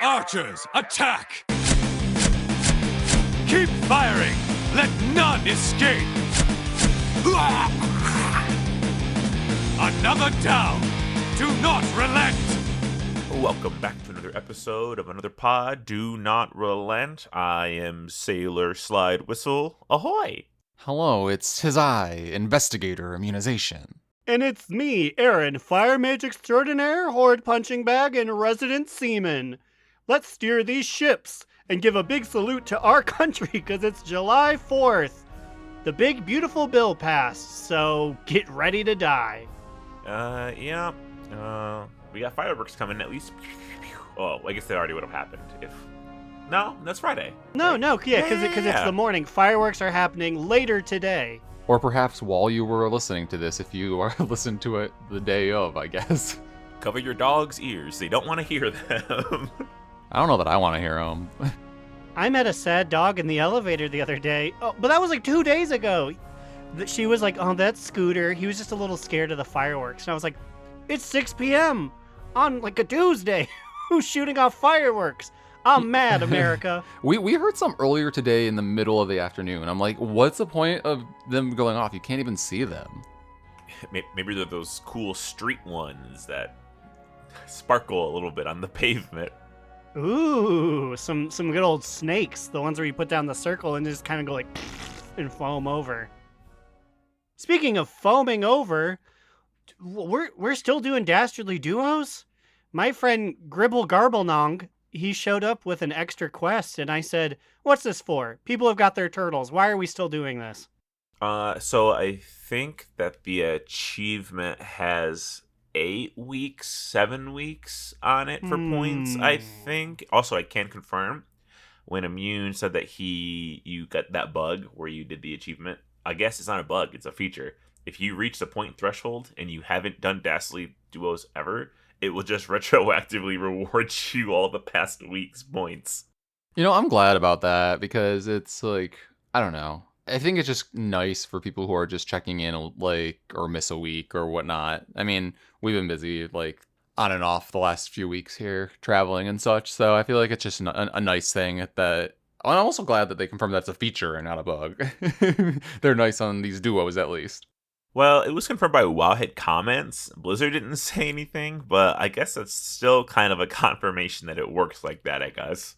Archers, attack! Keep firing! Let none escape! Another down! Do not relent! Welcome back to another episode of another pod, Do Not Relent. I am Sailor Slidewhistle. Ahoy! Hello, it's his eye, Investigator Immunization. And it's me, Aaron, Fire Mage Extraordinaire, Horde Punching Bag, and Resident Seaman. Let's steer these ships and give a big salute to our country because it's July 4th. The big, beautiful bill passed, so get ready to die. We got fireworks coming at least. Oh, I guess that already would have happened if... No, that's Friday. No, right? because it's the morning. Fireworks are happening later today. Or perhaps while you were listening to this, if you are listening to it the day of, I guess. Cover your dog's ears. They don't want to hear them. I don't know that I want to hear them. I met a sad dog in the elevator the other day. Oh, but that was like 2 days ago. She was like, oh, that's Scooter. He was just a little scared of the fireworks. And I was like, it's 6 p.m. on like a Tuesday. Who's shooting off fireworks? I'm mad, America. We heard some earlier today in the middle of the afternoon. I'm like, what's the point of them going off? You can't even see them. Maybe they're those cool street ones that sparkle a little bit on the pavement. Ooh, some good old snakes. The ones where you put down the circle and just kind of go like and foam over. Speaking of foaming over, we're still doing Dastardly Duos? My friend Gribble Garblenong, he showed up with an extra quest, and I said, what's this for? People have got their turtles. Why are we still doing this? So I think that the achievement has 8 weeks, 7 weeks on it for points, I think. Also, I can confirm, when Immune said that you got that bug where you did the achievement, I guess it's not a bug, it's a feature. If you reach the point threshold and you haven't done Dastardly Duos ever, it will just retroactively reward you all the past week's points. You know, I'm glad about that because it's like, I don't know. I think it's just nice for people who are just checking in, like, or miss a week or whatnot. I mean, we've been busy, like, on and off the last few weeks here, traveling and such. So I feel like it's just a nice thing that... I'm also glad that they confirmed that's a feature and not a bug. They're nice on these duos, at least. Well, it was confirmed by Wowhead Comments. Blizzard didn't say anything, but I guess that's still kind of a confirmation that it works like that, I guess.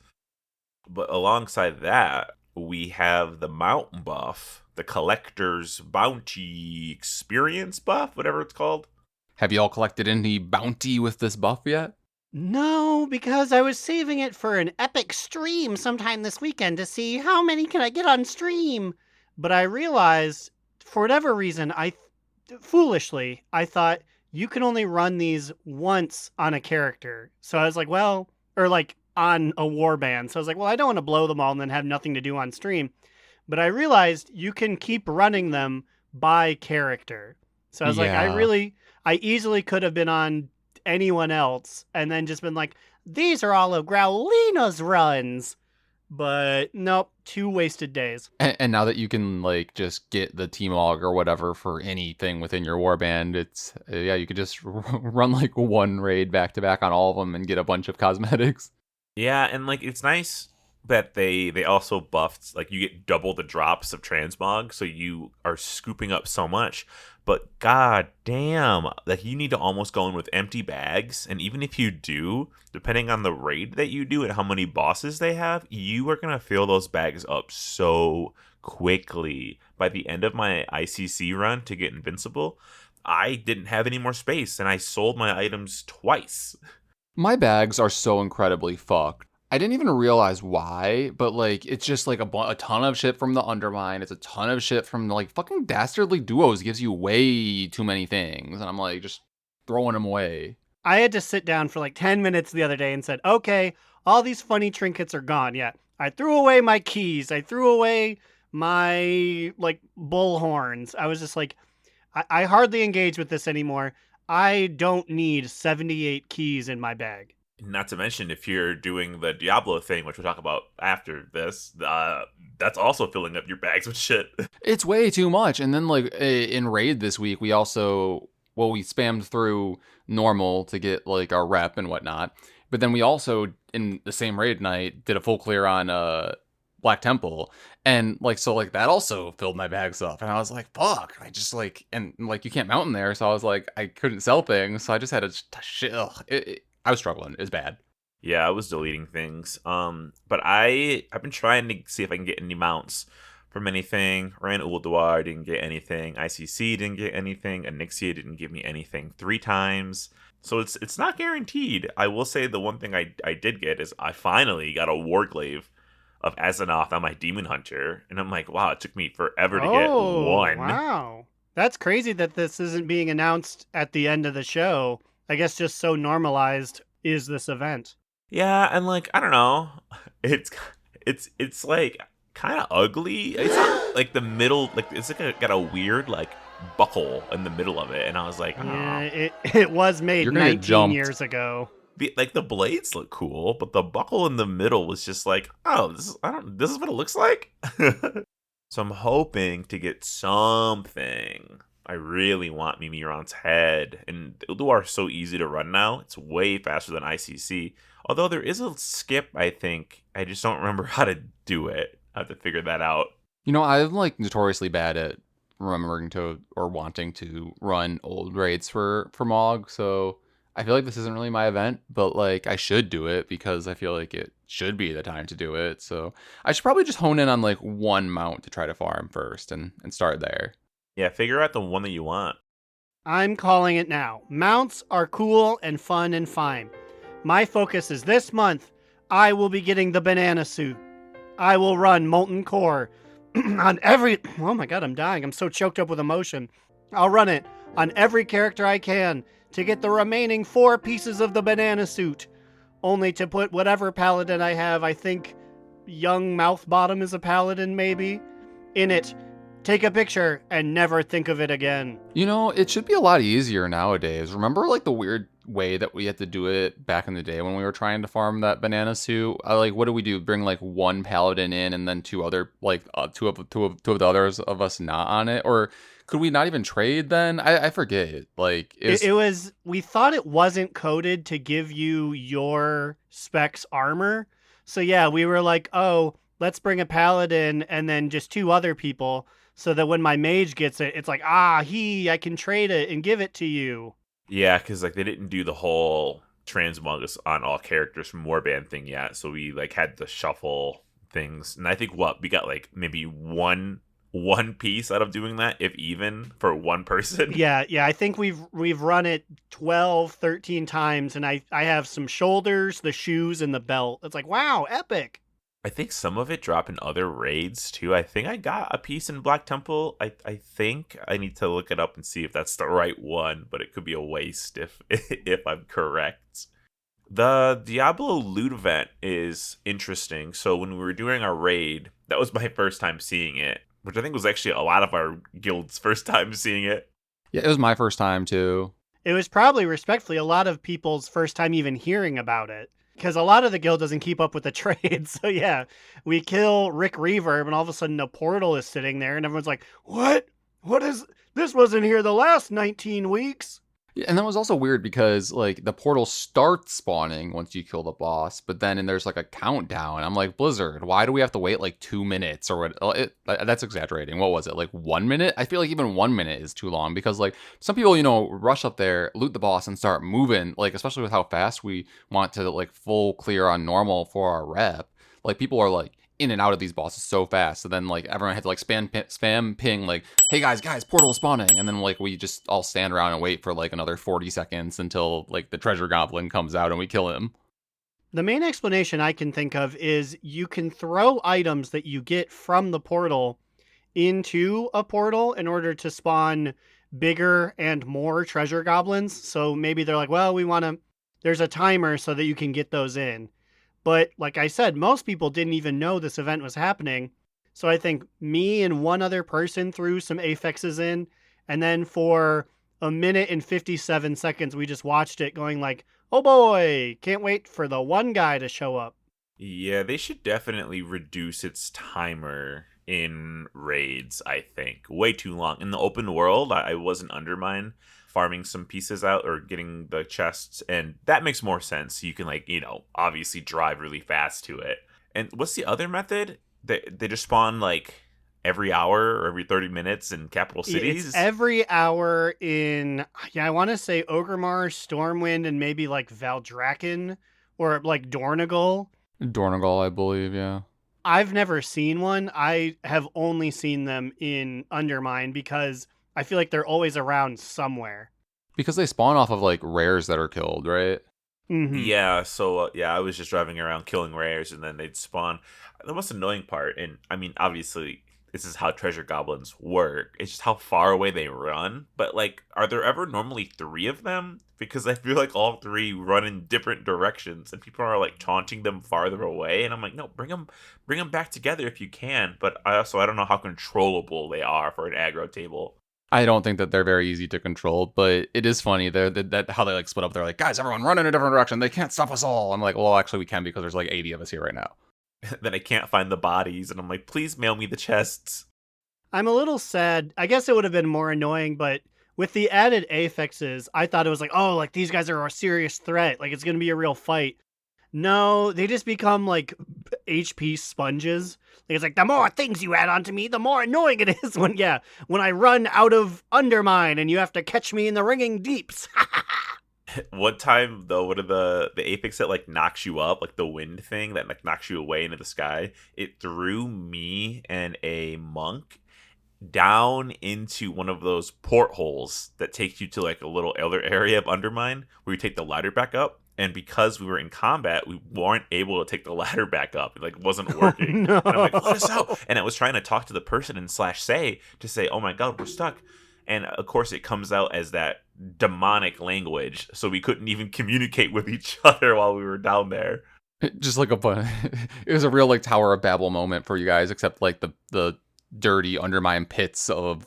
But alongside that, we have the Mountain buff, the Collector's Bounty Experience buff, whatever it's called. Have y'all collected any bounty with this buff yet? No, because I was saving it for an epic stream sometime this weekend to see how many can I get on stream. But I realized, for whatever reason, foolishly, I thought you can only run these once on a character. So I was like, well, or like on a warband. So I was like, well, I don't want to blow them all and then have nothing to do on stream. But I realized you can keep running them by character. So I was like, I easily could have been on anyone else and then just been like, these are all of Growlina's runs. But nope, 2 wasted days. And now that you can like just get the team log or whatever for anything within your warband, it's you could just run like one raid back to back on all of them and get a bunch of cosmetics. Yeah, and like it's nice that they also buffed, like you get double the drops of transmog, so you are scooping up so much. But god damn, like you need to almost go in with empty bags, and even if you do, depending on the raid that you do and how many bosses they have, you are gonna fill those bags up so quickly. By the end of my ICC run to get invincible, I didn't have any more space, and I sold my items twice. My bags are so incredibly fucked. I didn't even realize why, but like it's just like a ton of shit from the Undermine. It's a ton of shit from the, like, fucking Dastardly Duos gives you way too many things, and I'm like just throwing them away. I had to sit down for like 10 minutes the other day and said, okay, all these funny trinkets are gone. Yeah, I threw away my keys. I threw away my like bull horns. I was just like, I hardly engage with this anymore. I don't need 78 keys in my bag. Not to mention, if you're doing the Diablo thing, which we'll talk about after this, that's also filling up your bags with shit. It's way too much. And then, like, in Raid this week, we spammed through normal to get, like, our rep and whatnot. But then we also, in the same raid night, did a full clear on Black Temple, and like so like that also filled my bags up, and I was like, fuck, I just like, and like you can't mount in there, so I was like, I couldn't sell things, so I just had to shit. I was struggling. It's bad. Yeah, I was deleting things. But I've been trying to see if I can get any mounts from anything. Ran Ulduar, didn't get anything. ICC didn't get anything. Anixia didn't give me anything 3 times. So it's not guaranteed. I will say the one thing I did get is I finally got a Warglaive of Azeroth on my Demon Hunter, and I'm like, wow, it took me forever to get one. Wow. That's crazy that this isn't being announced at the end of the show. I guess just so normalized is this event. Yeah, and like I don't know, it's like kind of ugly. It's not like the middle, like it's like got a weird like buckle in the middle of it, and I was like, oh. Yeah, it was made You're gonna get 19 jumped. years ago. The blades look cool, but the buckle in the middle was just like, oh, this is what it looks like. So I'm hoping to get something. I really want Mimiron's head, and Ulduar is so easy to run now. It's way faster than ICC. Although there is a skip, I think. I just don't remember how to do it. I have to figure that out. You know, I'm like notoriously bad at remembering to or wanting to run old raids for Mog, so I feel like this isn't really my event, but like I should do it because I feel like it should be the time to do it. So I should probably just hone in on like one mount to try to farm first and start there. Yeah, figure out the one that you want. I'm calling it now. Mounts are cool and fun and fine. My focus is this month, I will be getting the banana suit. I will run Molten Core on every... Oh my god, I'm dying. I'm so choked up with emotion. I'll run it on every character I can to get the remaining 4 pieces of the banana suit, only to put whatever paladin I have, I think young Mouthbottom is a paladin maybe, in it. Take a picture and never think of it again. You know, it should be a lot easier nowadays. Remember like the weird way that we had to do it back in the day when we were trying to farm that banana suit? Like, what do we do? Bring like one paladin in and then 2 other, like two of the others of us not on it? Or could we not even trade then? I forget. Like it was, we thought it wasn't coded to give you your specs armor. So yeah, we were like, oh, let's bring a paladin and then just 2 other people, so that when my mage gets it, it's like, I can trade it and give it to you. Yeah, because like they didn't do the whole transmog on all characters from Warband thing yet, so we like had to shuffle things, and I think we got like maybe one piece out of doing that, if even, for one person. Yeah, I think we've run it 12, 13 times, and I have some shoulders, the shoes, and the belt. It's like, wow, epic. I think some of it drop in other raids too. I think I got a piece in Black Temple. I think I need to look it up and see if that's the right one, but it could be a waste if I'm correct. The Diablo loot event is interesting. So when we were doing our raid, that was my first time seeing it, which I think was actually a lot of our guild's first time seeing it. Yeah, it was my first time too. It was probably, respectfully, a lot of people's first time even hearing about it. Because a lot of the guild doesn't keep up with the trade. So yeah, we kill Rick Reverb and all of a sudden a portal is sitting there and everyone's like, what? What is... This wasn't here the last 19 weeks. Yeah, and that was also weird because like the portal starts spawning once you kill the boss, but then there's like a countdown. I'm like, Blizzard, why do we have to wait like 2 minutes or what? That's exaggerating. What was it, like 1 minute? I feel like even 1 minute is too long because like some people, you know, rush up there, loot the boss, and start moving. Like especially with how fast we want to like full clear on normal for our rep. Like people are like in and out of these bosses so fast, so then like everyone had to like spam ping like, hey guys, portal is spawning, and then like we just all stand around and wait for like another 40 seconds until like the treasure goblin comes out and we kill him. The main explanation I can think of is you can throw items that you get from the portal into a portal in order to spawn bigger and more treasure goblins. So maybe they're like, well, there's a timer so that you can get those in. But like I said, most people didn't even know this event was happening. So I think me and one other person threw some affixes in. And then for 1 minute and 57 seconds, we just watched it going like, oh boy, can't wait for the one guy to show up. Yeah, they should definitely reduce its timer in raids, I think. Way too long. In the open world, I wasn't undermined farming some pieces out or getting the chests, and that makes more sense. You can like, obviously drive really fast to it. And what's the other method? They just spawn like every hour or every 30 minutes in capital cities? It's every hour in, I want to say Orgrimmar, Stormwind, and maybe like Valdrakken or like Dornegal. Dornegal, I believe, yeah. I've never seen one. I have only seen them in Undermine because I feel like they're always around somewhere. Because they spawn off of like rares that are killed, right? Mm-hmm. Yeah, so I was just driving around killing rares, and then they'd spawn. The most annoying part, and I mean, obviously, this is how treasure goblins work. It's just how far away they run. But like, are there ever normally 3 of them? Because I feel like all 3 run in different directions, and people are like taunting them farther away. And I'm like, no, bring them back together if you can. But I don't know how controllable they are for an aggro table. I don't think that they're very easy to control, but it is funny. That how they like split up. They're like, guys, everyone run in a different direction. They can't stop us all. I'm like, well, actually, we can because there's like 80 of us here right now. Then I can't find the bodies, and I'm like, please mail me the chests. I'm a little sad. I guess it would have been more annoying, but with the added affixes, I thought it was like, oh, like these guys are a serious threat. Like it's going to be a real fight. No, they just become like HP sponges. Like, it's like, the more things you add onto me, the more annoying it is when I run out of Undermine and you have to catch me in the ringing deeps. One time though, one of the apex that like knocks you up, like the wind thing that like knocks you away into the sky, it threw me and a monk down into one of those portholes that takes you to like a little other area of Undermine where you take the ladder back up. And because we were in combat, we weren't able to take the ladder back up. It like wasn't working. Oh, no. And I'm like, let us out. And I was trying to talk to the person in /say to say, oh my God, we're stuck. And of course it comes out as that demonic language. So we couldn't even communicate with each other while we were down there. Just like it was a real like Tower of Babel moment for you guys, except like the dirty Undermine pits of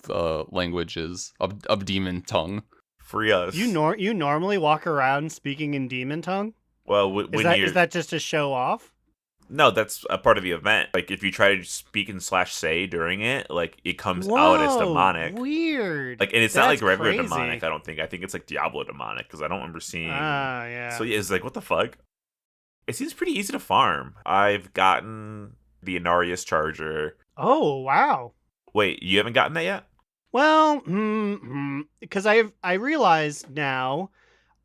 languages of demon tongue. Free us. You normally walk around speaking in demon tongue? Well, is that just to show off? No, that's a part of the event. Like if you try to speak in /say during it, like it comes out as demonic. Weird. Like, and it's That's not like regular crazy. demonic. I don't think. I think it's like Diablo demonic because I don't remember seeing. Yeah. So yeah, it's like what the fuck. It seems pretty easy to farm. I've gotten the Inarius Charger. Oh wow. Wait, you haven't gotten that yet? Well, because I realize now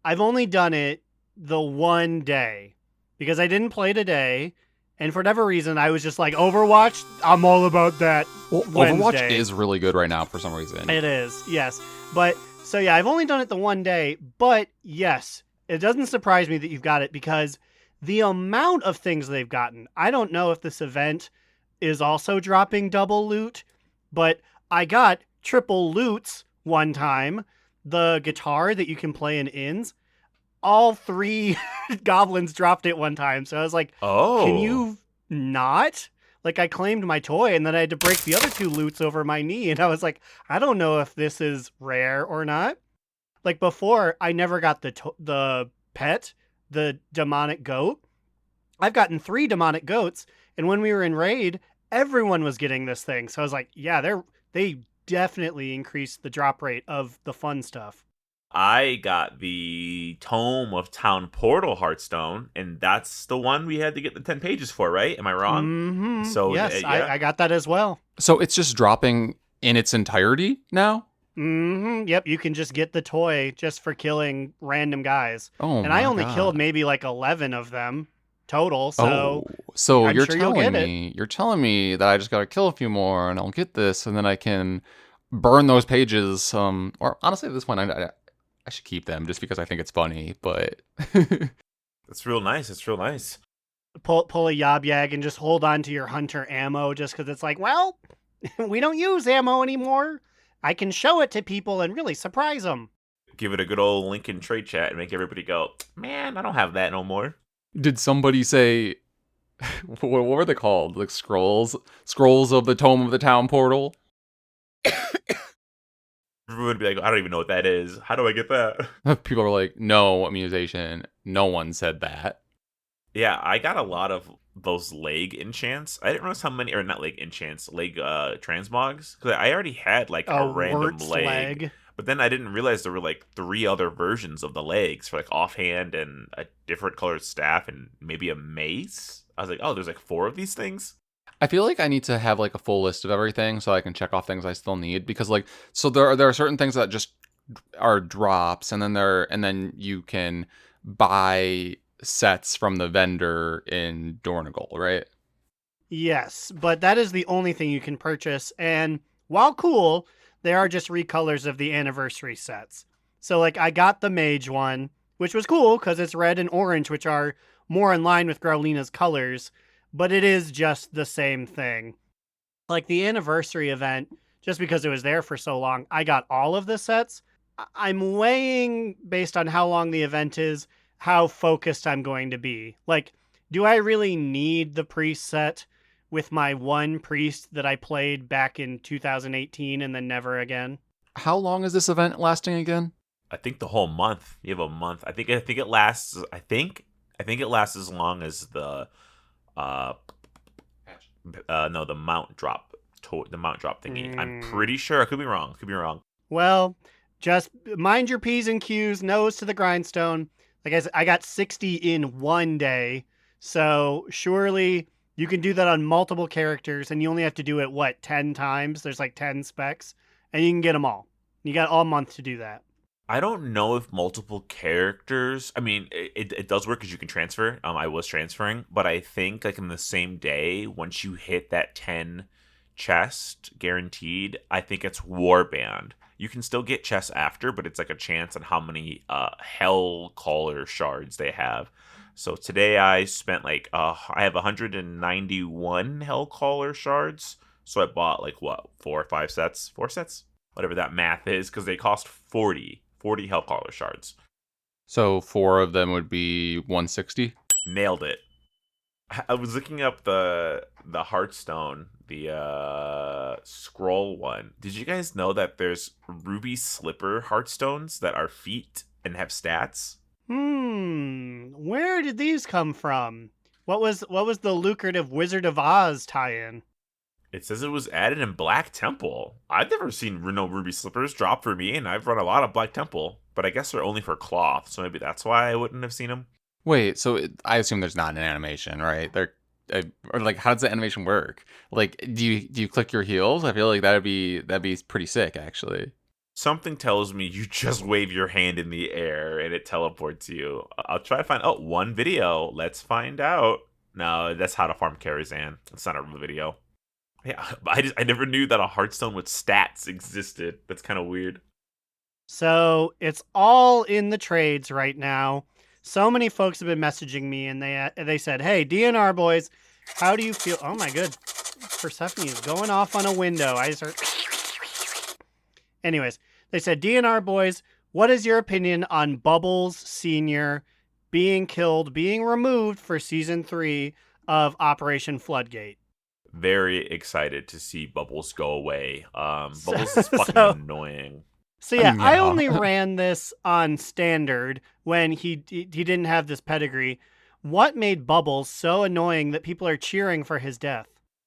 I've only done it the one day because I didn't play today, and for whatever reason I was just like, Overwatch, I'm all about that. Well, Wednesday. Overwatch is really good right now for some reason. It is, yes. But so yeah, I've only done it the one day, but yes, it doesn't surprise me that you've got it because the amount of things they've gotten. I don't know if this event is also dropping double loot, but I got triple loots one time. The guitar that you can play in inns, all 3 goblins dropped it one time. So I was like, oh, can you not? Like I claimed my toy and then I had to break the other 2 loots over my knee. And I was like, I don't know if this is rare or not. Like before, I never got the pet, the demonic goat. I've gotten 3 demonic goats. And when we were in raid, everyone was getting this thing. So I was like, yeah, they definitely increased the drop rate of the fun stuff. I got the Tome of Town Portal Hearthstone, and that's the one we had to get the 10 pages for, right? Am I wrong? Mm-hmm. So yes, yeah. I got that as well. So it's just dropping in its entirety now? Mm-hmm. Yep, you can just get the toy just for killing random guys. Oh, and I only killed maybe like 11 of them total, so so I'm you're sure you'll telling get you're telling me that I just gotta kill a few more and I'll get this, and then I can burn those pages. Or honestly, at this point, I should keep them just because I think it's funny. But It's real nice. It's real nice. Pull a Yob Yag and just hold on to your hunter ammo just because it's like, well, we don't use ammo anymore. I can show it to people and really surprise them. Give it a good old link in trade chat and make everybody go, man, I don't have that no more. did somebody say what were they called? Like scrolls of the Tome of the Town Portal? Everyone would be like, I don't even know what that is. How do I get that? People are like, no, Immunization. No one said that. Yeah, I got a lot of those leg enchants. I didn't realize how many, or not leg enchants, leg transmogs. Because I already had like a random Wirt's leg. But then I didn't realize there were like 3 other versions of the legs for like offhand and a different colored staff and maybe a mace. I was like, oh, there's like 4 of these things. I feel like I need to have like a full list of everything so I can check off things I still need, because like, so there are certain things that just are drops, and then you can buy sets from the vendor in Dornigal, right? Yes, but that is the only thing you can purchase. And while cool, they are just recolors of the anniversary sets. So, like, I got the mage one, which was cool because it's red and orange, which are more in line with Growlina's colors, but it is just the same thing. Like, the anniversary event, just because it was there for so long, I got all of the sets. I'm weighing, based on how long the event is, how focused I'm going to be. Like, do I really need the priest set with my one priest that I played back in 2018 and then never again? How long is this event lasting again? I think the whole month. You have a month. I think it lasts. I think it lasts as long as the the mount drop thingy. I'm pretty sure. I could be wrong. Well, just mind your P's and Q's, nose to the grindstone. Like I said, I got 60 in one day, so surely you can do that on multiple characters, and you only have to do it, 10 times? There's like 10 specs, and you can get them all. You got all month to do that. I don't know if multiple characters. I mean, it does work because you can transfer. I was transferring, but I think like in the same day, once you hit that 10 chest guaranteed, I think it's warband. You can still get chests after, but it's like a chance on how many hell caller shards they have. So today I spent like I have 191 hell caller shards. So I bought like 4 sets, whatever that math is, because they cost 40 hell caller shards. So 4 of them would be 160. Nailed it. I was looking up the Hearthstone, the scroll one. Did you guys know that there's ruby slipper Hearthstones that are feet and have stats? Where did these come from? What was the lucrative Wizard of Oz tie-in? It says it was added in Black Temple. I've never seen no ruby slippers drop for me, and I've run a lot of Black Temple, but I guess they're only for cloth, so maybe that's why I wouldn't have seen them. Wait, so I assume there's not an animation, right? Or like, how does the animation work? Like, do you click your heels? I feel like that'd be pretty sick, actually. Something tells me you just wave your hand in the air and it teleports you. I'll try to find one video. Let's find out. No, that's how to farm Karazhan. It's not a real video. Yeah, I never knew that a Hearthstone with stats existed. That's kind of weird. So it's all in the trades right now. So many folks have been messaging me, and they said, "Hey, DNR boys, how do you feel?" Oh my good, Persephone is going off on a window. Anyways, they said, "DNR boys, what is your opinion on Bubbles Senior being removed for season 3 of Operation Floodgate?" Very excited to see Bubbles go away. Bubbles is fucking annoying. So yeah, I only ran this on standard when he didn't have this pedigree. What made Bubbles so annoying that people are cheering for his death?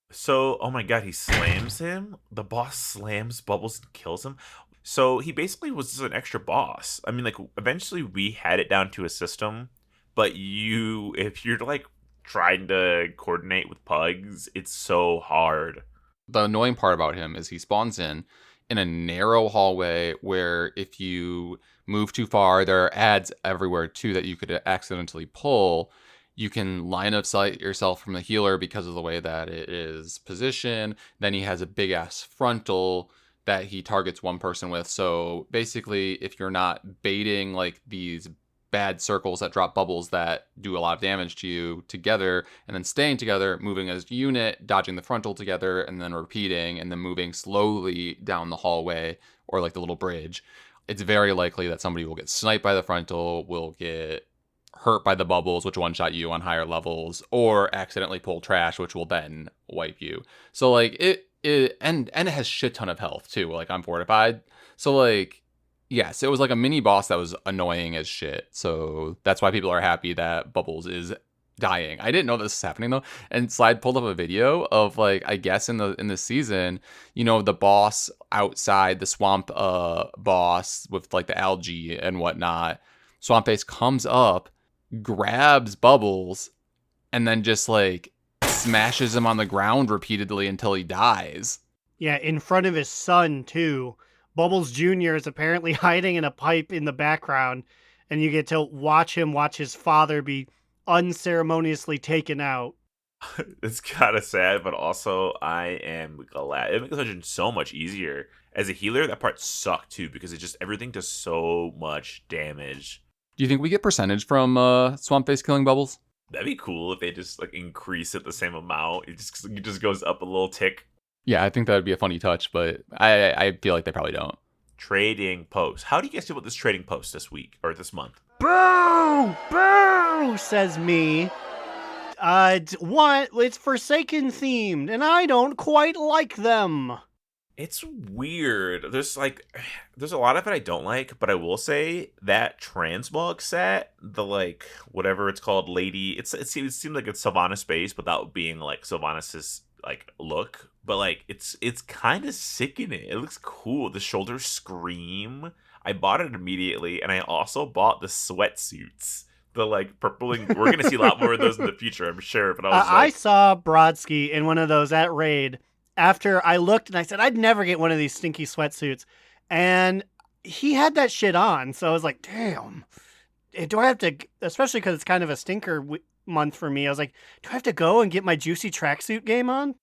So, oh my god, he slams him? The boss slams Bubbles and kills him? So he basically was just an extra boss. I mean, like, eventually we had it down to a system, but if you're like trying to coordinate with pugs, it's so hard. The annoying part about him is he spawns in a narrow hallway where if you move too far, there are ads everywhere too that you could accidentally pull. You can line of sight yourself from the healer because of the way that it is positioned. Then he has a big ass frontal that he targets one person with. So basically, if you're not baiting like these bad circles that drop bubbles that do a lot of damage to you together, and then staying together, moving as a unit, dodging the frontal together, and then repeating, and then moving slowly down the hallway or like the little bridge, it's very likely that somebody will get sniped by the frontal, will get hurt by the bubbles, which one-shot you on higher levels, or accidentally pull trash, which will then wipe you. So like it has shit ton of health too. Like, I'm fortified, so like, yes, it was like a mini boss that was annoying as shit. So that's why people are happy that Bubbles is dying. I didn't know this was happening though. And Slide pulled up a video of like, I guess in the season, the boss outside, the swamp boss with like the algae and whatnot. Swamp Face comes up, grabs Bubbles, and then just like smashes him on the ground repeatedly until he dies. Yeah, in front of his son, too. Bubbles Jr. is apparently hiding in a pipe in the background, and you get to watch his father be unceremoniously taken out. It's kind of sad, but also I am glad. It makes Legend so much easier. As a healer, that part sucked too because everything does so much damage. Do you think we get percentage from Swamp Face killing Bubbles? That'd be cool if they just like increase it the same amount. It just goes up a little tick. Yeah, I think that would be a funny touch, but I feel like they probably don't. Trading post. How do you guys feel about this trading post this week or this month? Boo! Boo! Says me. It's Forsaken themed, and I don't quite like them. It's weird. There's a lot of it I don't like, but I will say that transmog set, the like whatever it's called, lady. It seems like it's Sylvanas space without being like Sylvanas's like look, but like it's kind of sickening. It looks cool. The shoulders scream. I bought it immediately, and I also bought the sweatsuits. The like purpling. We're gonna see a lot more of those in the future, I'm sure. But I saw Brodsky in one of those at Raid. After I looked and I said, I'd never get one of these stinky sweatsuits. And he had that shit on. So I was like, damn. Do I have to, especially because it's kind of a stinker month for me. I was like, do I have to go and get my juicy tracksuit game on?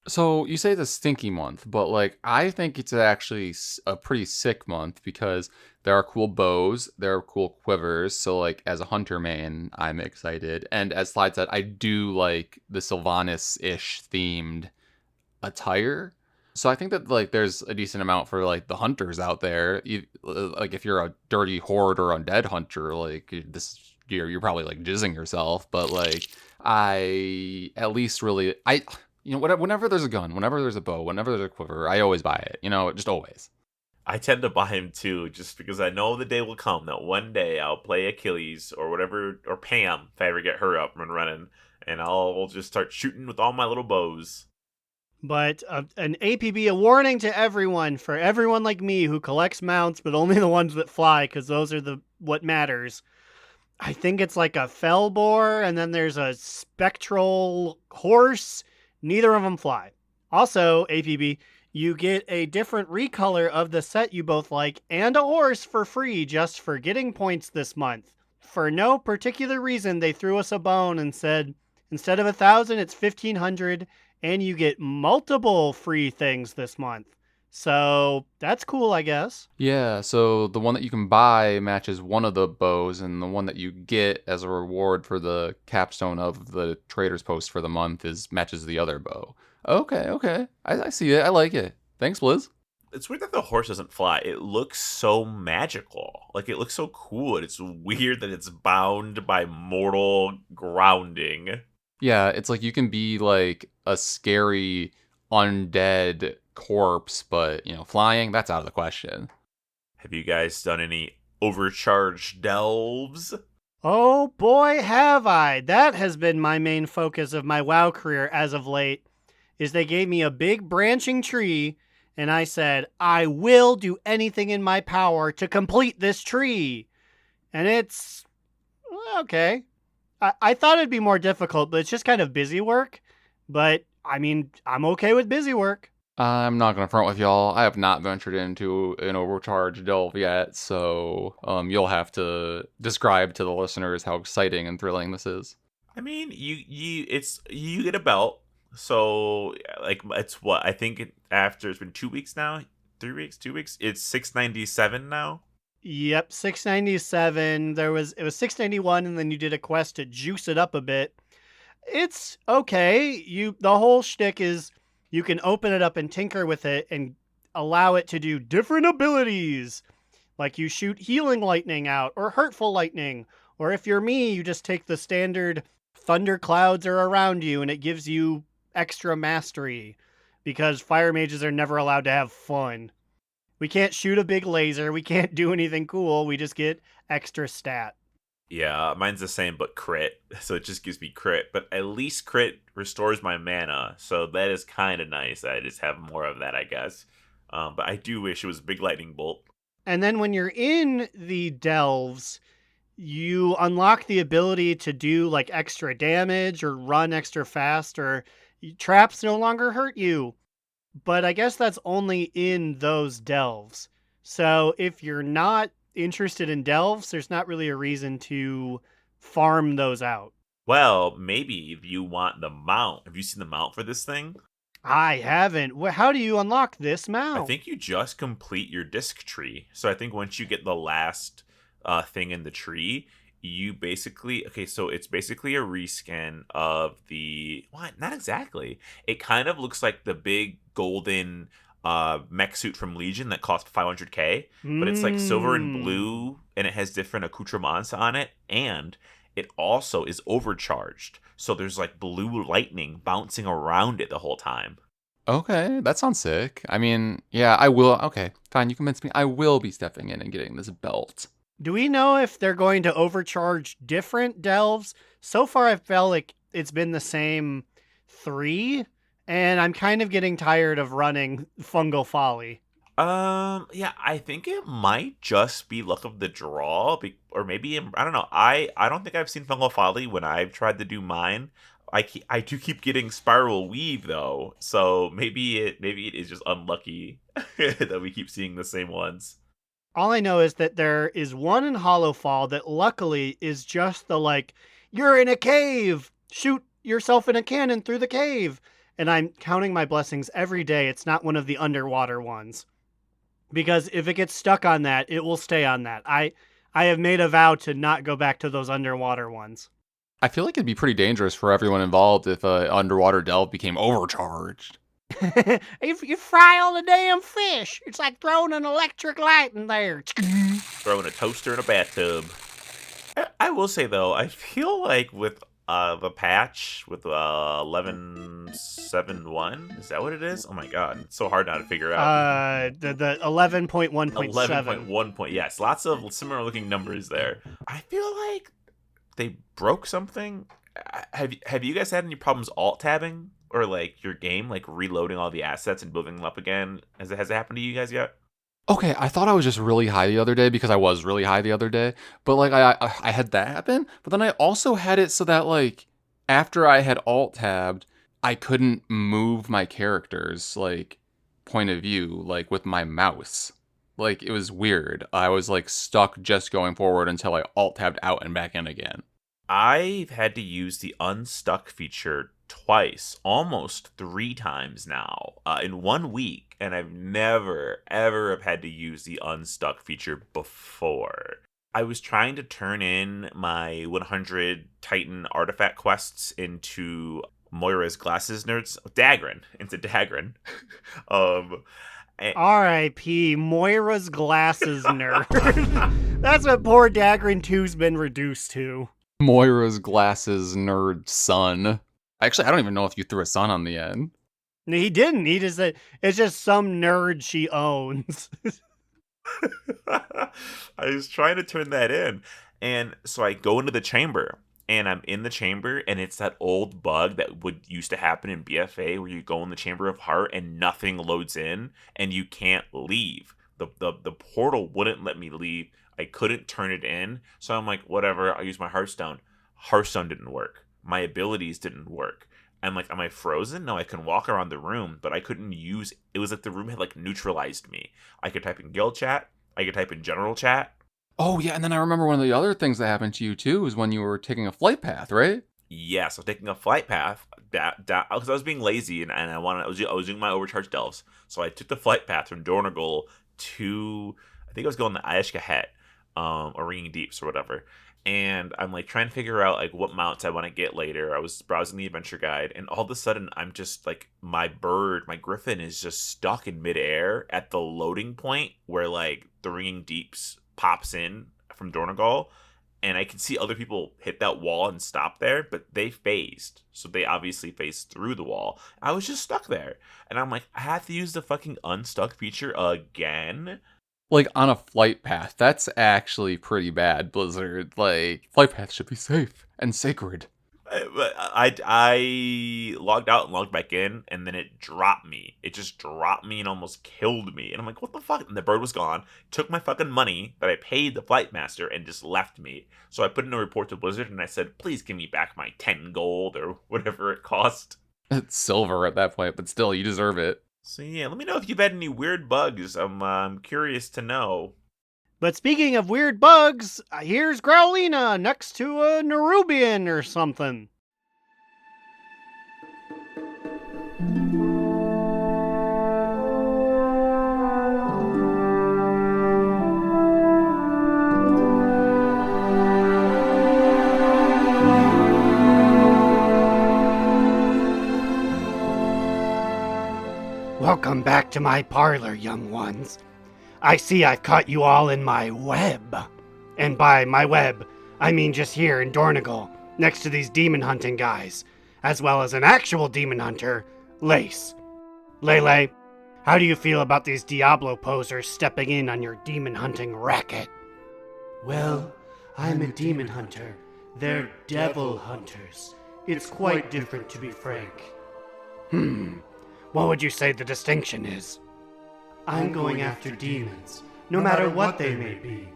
So you say it's a stinky month, but like I think it's actually a pretty sick month because there are cool bows, there are cool quivers. So like as a hunter main, I'm excited. And as Slide said, I do like the Sylvanas-ish themed attire. So I think that like there's a decent amount for like the hunters out there. Like if you're a dirty horde or undead hunter, like this you're probably like jizzing yourself. But like I at least really whenever there's a gun, whenever there's a bow, whenever there's a quiver, I always buy it. Just always. I tend to buy him too, just because I know the day will come that one day I'll play Achilles or whatever, or Pam if I ever get her up and running, and I'll just start shooting with all my little bows. But an APB, a warning to everyone, for everyone like me who collects mounts, but only the ones that fly, because those are what matters. I think it's like a fell boar, and then there's a spectral horse. Neither of them fly. Also, APB, you get a different recolor of the set you both like, and a horse for free just for getting points this month. For no particular reason, they threw us a bone and said, instead of 1,000, it's 1,500, and you get multiple free things this month. So that's cool, I guess. Yeah, so the one that you can buy matches one of the bows, and the one that you get as a reward for the capstone of the trader's post for the month matches the other bow. Okay. I see it. I like it. Thanks, Blizz. It's weird that the horse doesn't fly. It looks so magical. Like, it looks so cool, and it's weird that it's bound by mortal grounding. Yeah, it's like you can be like a scary undead corpse, but flying, that's out of the question. Have you guys done any overcharged delves? Oh boy, have I. That has been my main focus of my WoW career as of late, is they gave me a big branching tree, and I said, I will do anything in my power to complete this tree. And it's okay. I thought it'd be more difficult, but it's just kind of busy work. But, I mean, I'm okay with busy work. I'm not going to front with y'all. I have not ventured into an overcharged delve yet, so you'll have to describe to the listeners how exciting and thrilling this is. I mean, you get a belt, so like it's what I think after it's been 2 weeks now, 3 weeks, 2 weeks. It's 697 now. Yep, 697. It was 691, and then you did a quest to juice it up a bit. It's okay. The whole shtick is you can open it up and tinker with it and allow it to do different abilities. Like you shoot healing lightning out or hurtful lightning. Or if you're me, you just take the standard thunder clouds are around you and it gives you extra mastery. Because fire mages are never allowed to have fun. We can't shoot a big laser. We can't do anything cool. We just get extra stat. Yeah, mine's the same, but crit. So it just gives me crit. But at least crit restores my mana. So that is kind of nice. I just have more of that, I guess. But I do wish it was a big lightning bolt. And then when you're in the delves, you unlock the ability to do like extra damage or run extra fast, or traps no longer hurt you. But I guess that's only in those delves. So if you're not interested in delves, there's not really a reason to farm those out. Well, maybe if you want the mount. Have you seen the mount for this thing? I haven't. How do you unlock this I mount? think you just complete your disc tree. So I think once you get the last thing in the tree, you basically so it's basically a reskin of the what? Not exactly. It kind of looks like the big golden mech suit from Legion that cost 500k, but it's like silver and blue, and it has different accoutrements on it, and it also is overcharged. So there's like blue lightning bouncing around it the whole time. Okay, that sounds sick. I mean, yeah, I will. Okay, fine, you convinced me. I will be stepping in and getting this belt. Do we know if they're going to overcharge different delves? So far, I felt like it's been the same 3, and I'm kind of getting tired of running Fungal Folly. Yeah, I think it might just be luck of the draw, or maybe I don't know. I don't think I've seen Fungal Folly when I've tried to do mine. I do keep getting Spiral Weave though, so maybe it is just unlucky that we keep seeing the same ones. All I know is that there is one in Hollowfall that luckily is just the like, you're in a cave, shoot yourself in a cannon through the cave. And I'm counting my blessings every day. It's not one of the underwater ones. Because if it gets stuck on that, it will stay on that. I have made a vow to not go back to those underwater ones. I feel like it'd be pretty dangerous for everyone involved if a underwater delve became overcharged. If you fry all the damn fish, it's like throwing an electric light in there. Throwing a toaster in a bathtub. I will say though, I feel like with the patch with 11.7.1, is that what it is? Oh my god, it's so hard now to figure out. The 11.1.7. 11.1 point. Yes, lots of similar looking numbers there. I feel like they broke something. Have you guys had any problems alt tabbing or like your game like reloading all the assets and building them up again? Has it happened to you guys yet? Okay, I thought I was just really high the other day because I was really high the other day. But like I had that happen, but then I also had it so that like after I had alt tabbed, I couldn't move my character's like point of view like with my mouse. Like it was weird. I was like stuck just going forward until I alt tabbed out and back in again. I've had to use the unstuck feature twice, almost 3 times now, in 1 week, and I've never, ever have had to use the unstuck feature before. I was trying to turn in my 100 Titan artifact quests into Moira's Glasses Nerds, into Dagran. R.I.P. Moira's Glasses Nerd. That's what poor Dagran 2's been reduced to. Moira's Glasses Nerd son. Actually, I don't even know if you threw a son on the end. No, he didn't. It's just some nerd she owns. I was trying to turn that in. And so I go into the chamber, and I'm in the chamber, and it's that old bug that used to happen in BFA where you go in the Chamber of Heart and nothing loads in and you can't leave. The portal wouldn't let me leave. I couldn't turn it in. So I'm like, whatever, I'll use my Hearthstone. Hearthstone didn't work. My abilities didn't work. I'm like, am I frozen? No, I can walk around the room, but I couldn't use... It was like the room had like neutralized me. I could type in guild chat. I could type in general chat. Oh, yeah, and then I remember one of the other things that happened to you, too, is when you were taking a flight path, right? Yeah, so taking a flight path, because I was being lazy, and I was doing my overcharged delves. So I took the flight path from Dornagal to... I think I was going to Ayashka Het, or Ringing Deeps, or whatever. And I'm like trying to figure out like what mounts I want to get later. I was browsing the adventure guide, and all of a sudden I'm just like my griffin is just stuck in midair at the loading point where like the Ringing Deeps pops in from Dornagal, and I can see other people hit that wall and stop there, but they phased, so they obviously phased through the wall. I was just stuck there, and I'm like, I have to use the fucking unstuck feature again. Like, on a flight path, that's actually pretty bad, Blizzard. Like, flight paths should be safe and sacred. I logged out and logged back in, and then it dropped me. It just dropped me and almost killed me. And I'm like, what the fuck? And the bird was gone, took my fucking money that I paid the flight master, and just left me. So I put in a report to Blizzard, and I said, please give me back my 10 gold or whatever it cost. It's silver at that point, but still, you deserve it. So yeah, let me know if you've had any weird bugs. I'm curious to know. But speaking of weird bugs, here's Growlina next to a Nerubian or something. Welcome back to my parlor, young ones. I see I've caught you all in my web. And by my web, I mean just here in Dornigal, next to these demon hunting guys, as well as an actual demon hunter, Lace. Lele, how do you feel about these Diablo posers stepping in on your demon hunting racket? Well, I'm a demon hunter. They're devil hunters. It's quite different, to be frank. What would you say the distinction is? I'm going after demons, no matter what they may be.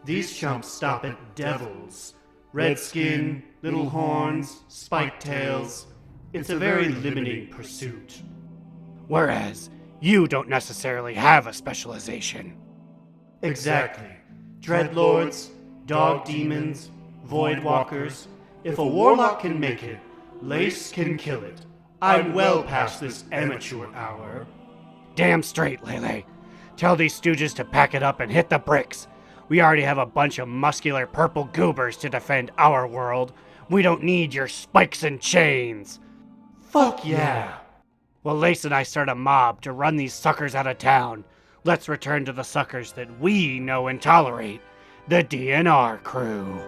These chumps stop at devils. Red skin, little horns, spiked tails. It's a very limiting pursuit. Whereas, you don't necessarily have a specialization. Exactly. Dreadlords, dog demons, void walkers. If a warlock can make it, Lace can kill it. I'm well past this amateur hour. Damn straight, Lele. Tell these stooges to pack it up and hit the bricks. We already have a bunch of muscular purple goobers to defend our world. We don't need your spikes and chains. Fuck yeah. Well, Lace and I start a mob to run these suckers out of town. Let's return to the suckers that we know and tolerate. The DNR crew.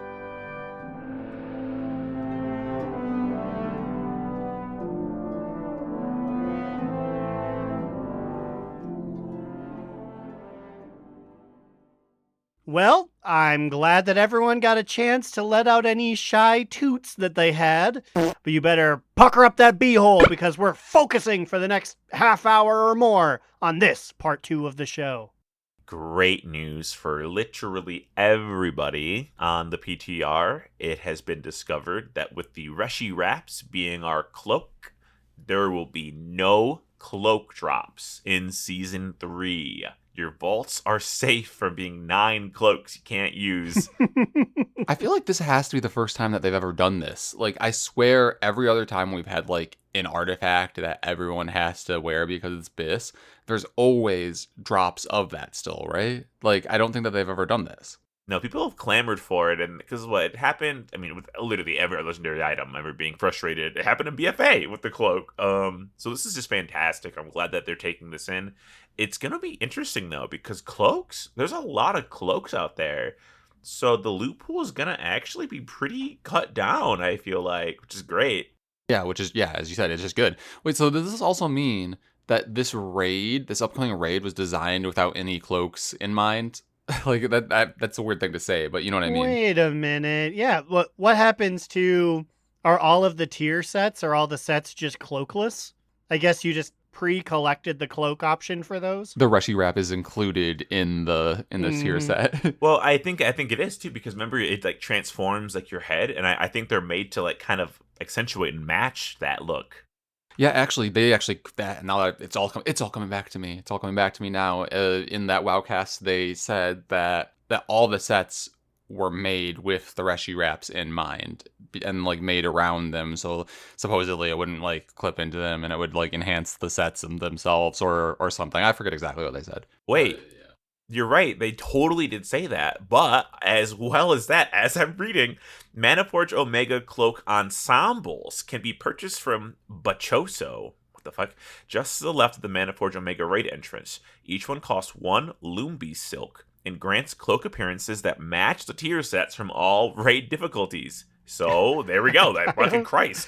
Well, I'm glad that everyone got a chance to let out any shy toots that they had, but you better pucker up that beehole because we're focusing for the next half hour or more on this part 2 of the show. Great news for literally everybody on the PTR. It has been discovered that with the Reshi Wraps being our cloak, there will be no cloak drops in Season 3. Your vaults are safe from being 9 cloaks you can't use. I feel like this has to be the first time that they've ever done this. Like, I swear every other time we've had, like, an artifact that everyone has to wear because it's BIS, there's always drops of that still, right? Like, I don't think that they've ever done this. No, people have clamored for it, and because what happened, I mean, with literally every legendary item, ever being frustrated, it happened in BFA with the cloak. So this is just fantastic. I'm glad that they're taking this in. It's gonna be interesting though, because cloaks, there's a lot of cloaks out there, so the loot pool is gonna actually be pretty cut down. I feel like, which is great. Yeah, as you said, it's just good. Wait, so does this also mean that this upcoming raid, was designed without any cloaks in mind? Like that's a weird thing to say, but you know what I mean. Wait a minute. Yeah, what happens to, are all of the tier sets, are all the sets just cloakless? I guess you just pre-collected the cloak option for those? The Reshi Wrap is included in the tier set. Well, I think it is too, because remember it like transforms like your head, and I think they're made to like kind of accentuate and match that look. Yeah, actually, now that it's all coming back to me. It's all coming back to me now. In that WoWcast, they said that all the sets were made with the Reshi Wraps in mind and like made around them. So supposedly it wouldn't like clip into them and it would like enhance the sets themselves or something. I forget exactly what they said. Wait. You're right, they totally did say that, but as well as that, as I'm reading, Manaforge Omega Cloak Ensembles can be purchased from Bachoso, what the fuck, just to the left of the Manaforge Omega raid entrance. Each one costs 1 Loombi Silk and grants cloak appearances that match the tier sets from all raid difficulties. So, there we go, that fucking Christ.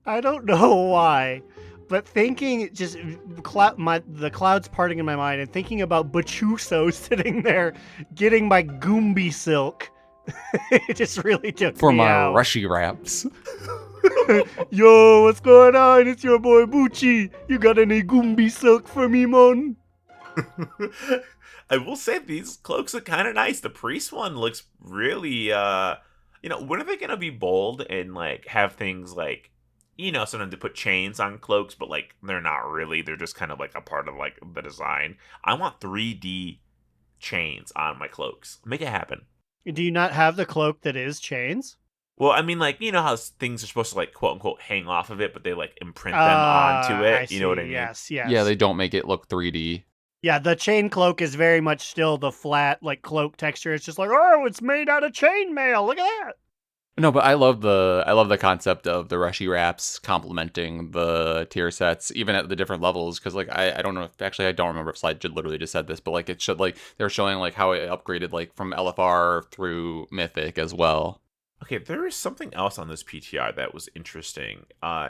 I don't know why, But thinking just the clouds parting in my mind and thinking about Bachuso sitting there getting my Goombi silk, it just really took For me my out. rushy wraps. Yo, what's going on? It's your boy Bucci. You got any Goombi silk for me, mon? I will say these cloaks are kind of nice. The priest one looks really, when are they gonna be bold and like have things like, sometimes they put chains on cloaks, but like they're not really. They're just kind of like a part of like the design. I want 3D chains on my cloaks. Make it happen. Do you not have the cloak that is chains? Well, I mean, like, how things are supposed to, like, quote unquote, hang off of it, but they, like, imprint them onto it. You know what I mean? Yes. Yeah, they don't make it look 3D. Yeah, the chain cloak is very much still the flat, like, cloak texture. It's just like, oh, it's made out of chainmail. Look at that. No, but I love the concept of the rushy wraps complementing the tier sets, even at the different levels. Because like I don't know if actually I don't remember if Slide literally just said this, but like it should like they're showing like how it upgraded like from LFR through Mythic as well. Okay, there is something else on this PTR that was interesting.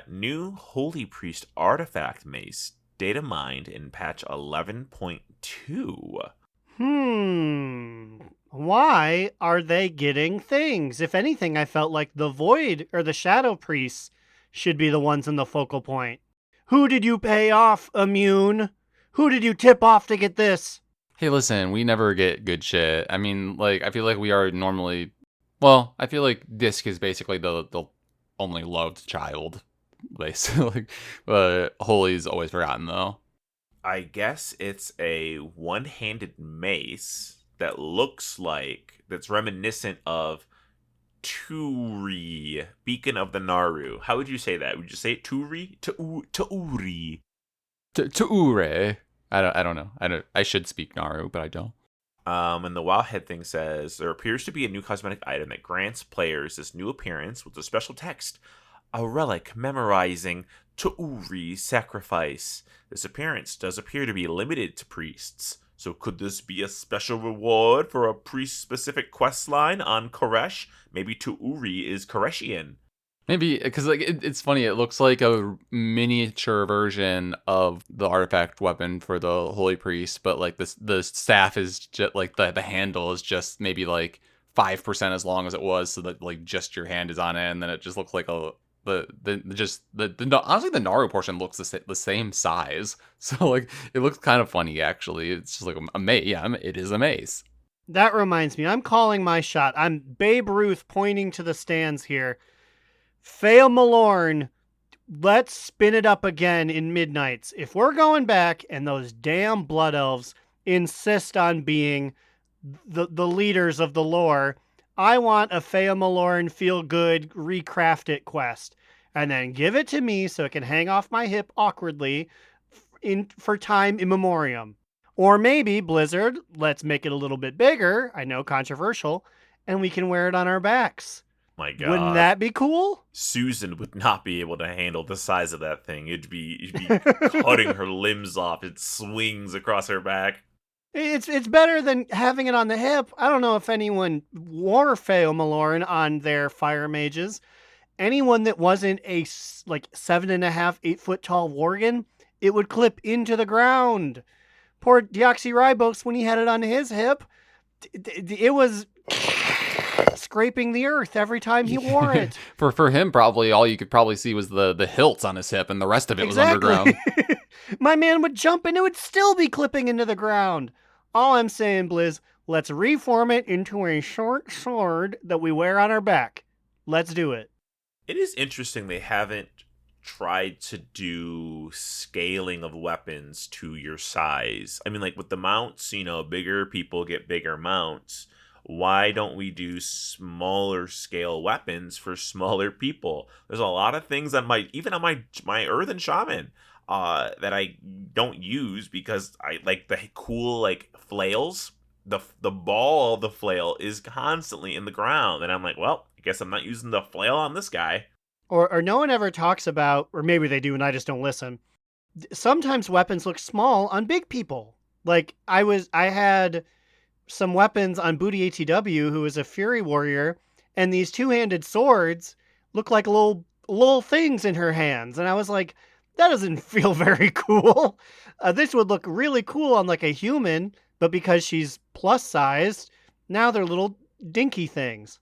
New Holy Priest artifact mace, data mined in patch 11.2. Why are they getting things? If anything, I felt like the Void or the Shadow Priests should be the ones in the focal point. Who did you pay off, Immune? Who did you tip off to get this? Hey, listen, we never get good shit. I mean, like, I feel like we are normally... Well, I feel like Disc is basically the only loved child, basically. Holy's always forgotten, though. I guess it's a one-handed mace that looks like, that's reminiscent of Turi, Beacon of the Naru. How would you say that? Would you say Turi? Tuuri. Tuure. I don't know. I should speak Naru, but I don't. And the Wowhead thing says, there appears to be a new cosmetic item that grants players this new appearance with a special text. A relic memorizing Tuuri's sacrifice. This appearance does appear to be limited to priests. So could this be a special reward for a priest-specific questline on Koresh? Maybe Tuuri is Koreshian. Maybe, because like it's funny, it looks like a miniature version of the artifact weapon for the Holy Priest, but like the staff is just like the handle is just maybe like 5% as long as it was, so that like just your hand is on it, and then it just looks like honestly the Naru portion looks the same size, so like it looks kind of funny actually. It's just like a mace. Yeah, it is a mace. That reminds me, I'm calling my shot. I'm Babe Ruth pointing to the stands here. Fail Malorn, let's spin it up again in Midnights. If we're going back and those damn Blood Elves insist on being the leaders of the lore, I want a Fea Malorn feel good, recraft it quest. And then give it to me so it can hang off my hip awkwardly for time immemorium. Or maybe, Blizzard, let's make it a little bit bigger, I know, controversial, and we can wear it on our backs. My God. Wouldn't that be cool? Susan would not be able to handle the size of that thing. You'd be cutting her limbs off. It swings across her back. It's better than having it on the hip. I don't know if anyone wore Feo Malorn on their fire mages. Anyone that wasn't a 7.5, 8 foot tall Worgen, it would clip into the ground. Poor Deoxyribos, when he had it on his hip, it was scraping the earth every time he wore it. for him, probably all you could probably see was the hilts on his hip, and the rest of it was underground. My man would jump and it would still be clipping into the ground. All I'm saying, Blizz, let's reform it into a short sword that we wear on our back. Let's do it. It is interesting they haven't tried to do scaling of weapons to your size. I mean, like with the mounts, bigger people get bigger mounts. Why don't we do smaller scale weapons for smaller people? There's a lot of things on my Earthen Shaman that I don't use because I like the cool like flails. The ball of the flail is constantly in the ground, and I'm like, well, I guess I'm not using the flail on this guy. Or no one ever talks about, or maybe they do and I just don't listen. Sometimes weapons look small on big people. Like I had some weapons on Booty ATW, who is a Fury Warrior, and these two-handed swords look like little things in her hands. And I was like, that doesn't feel very cool. This would look really cool on like a human, but because she's plus sized, now they're little dinky things.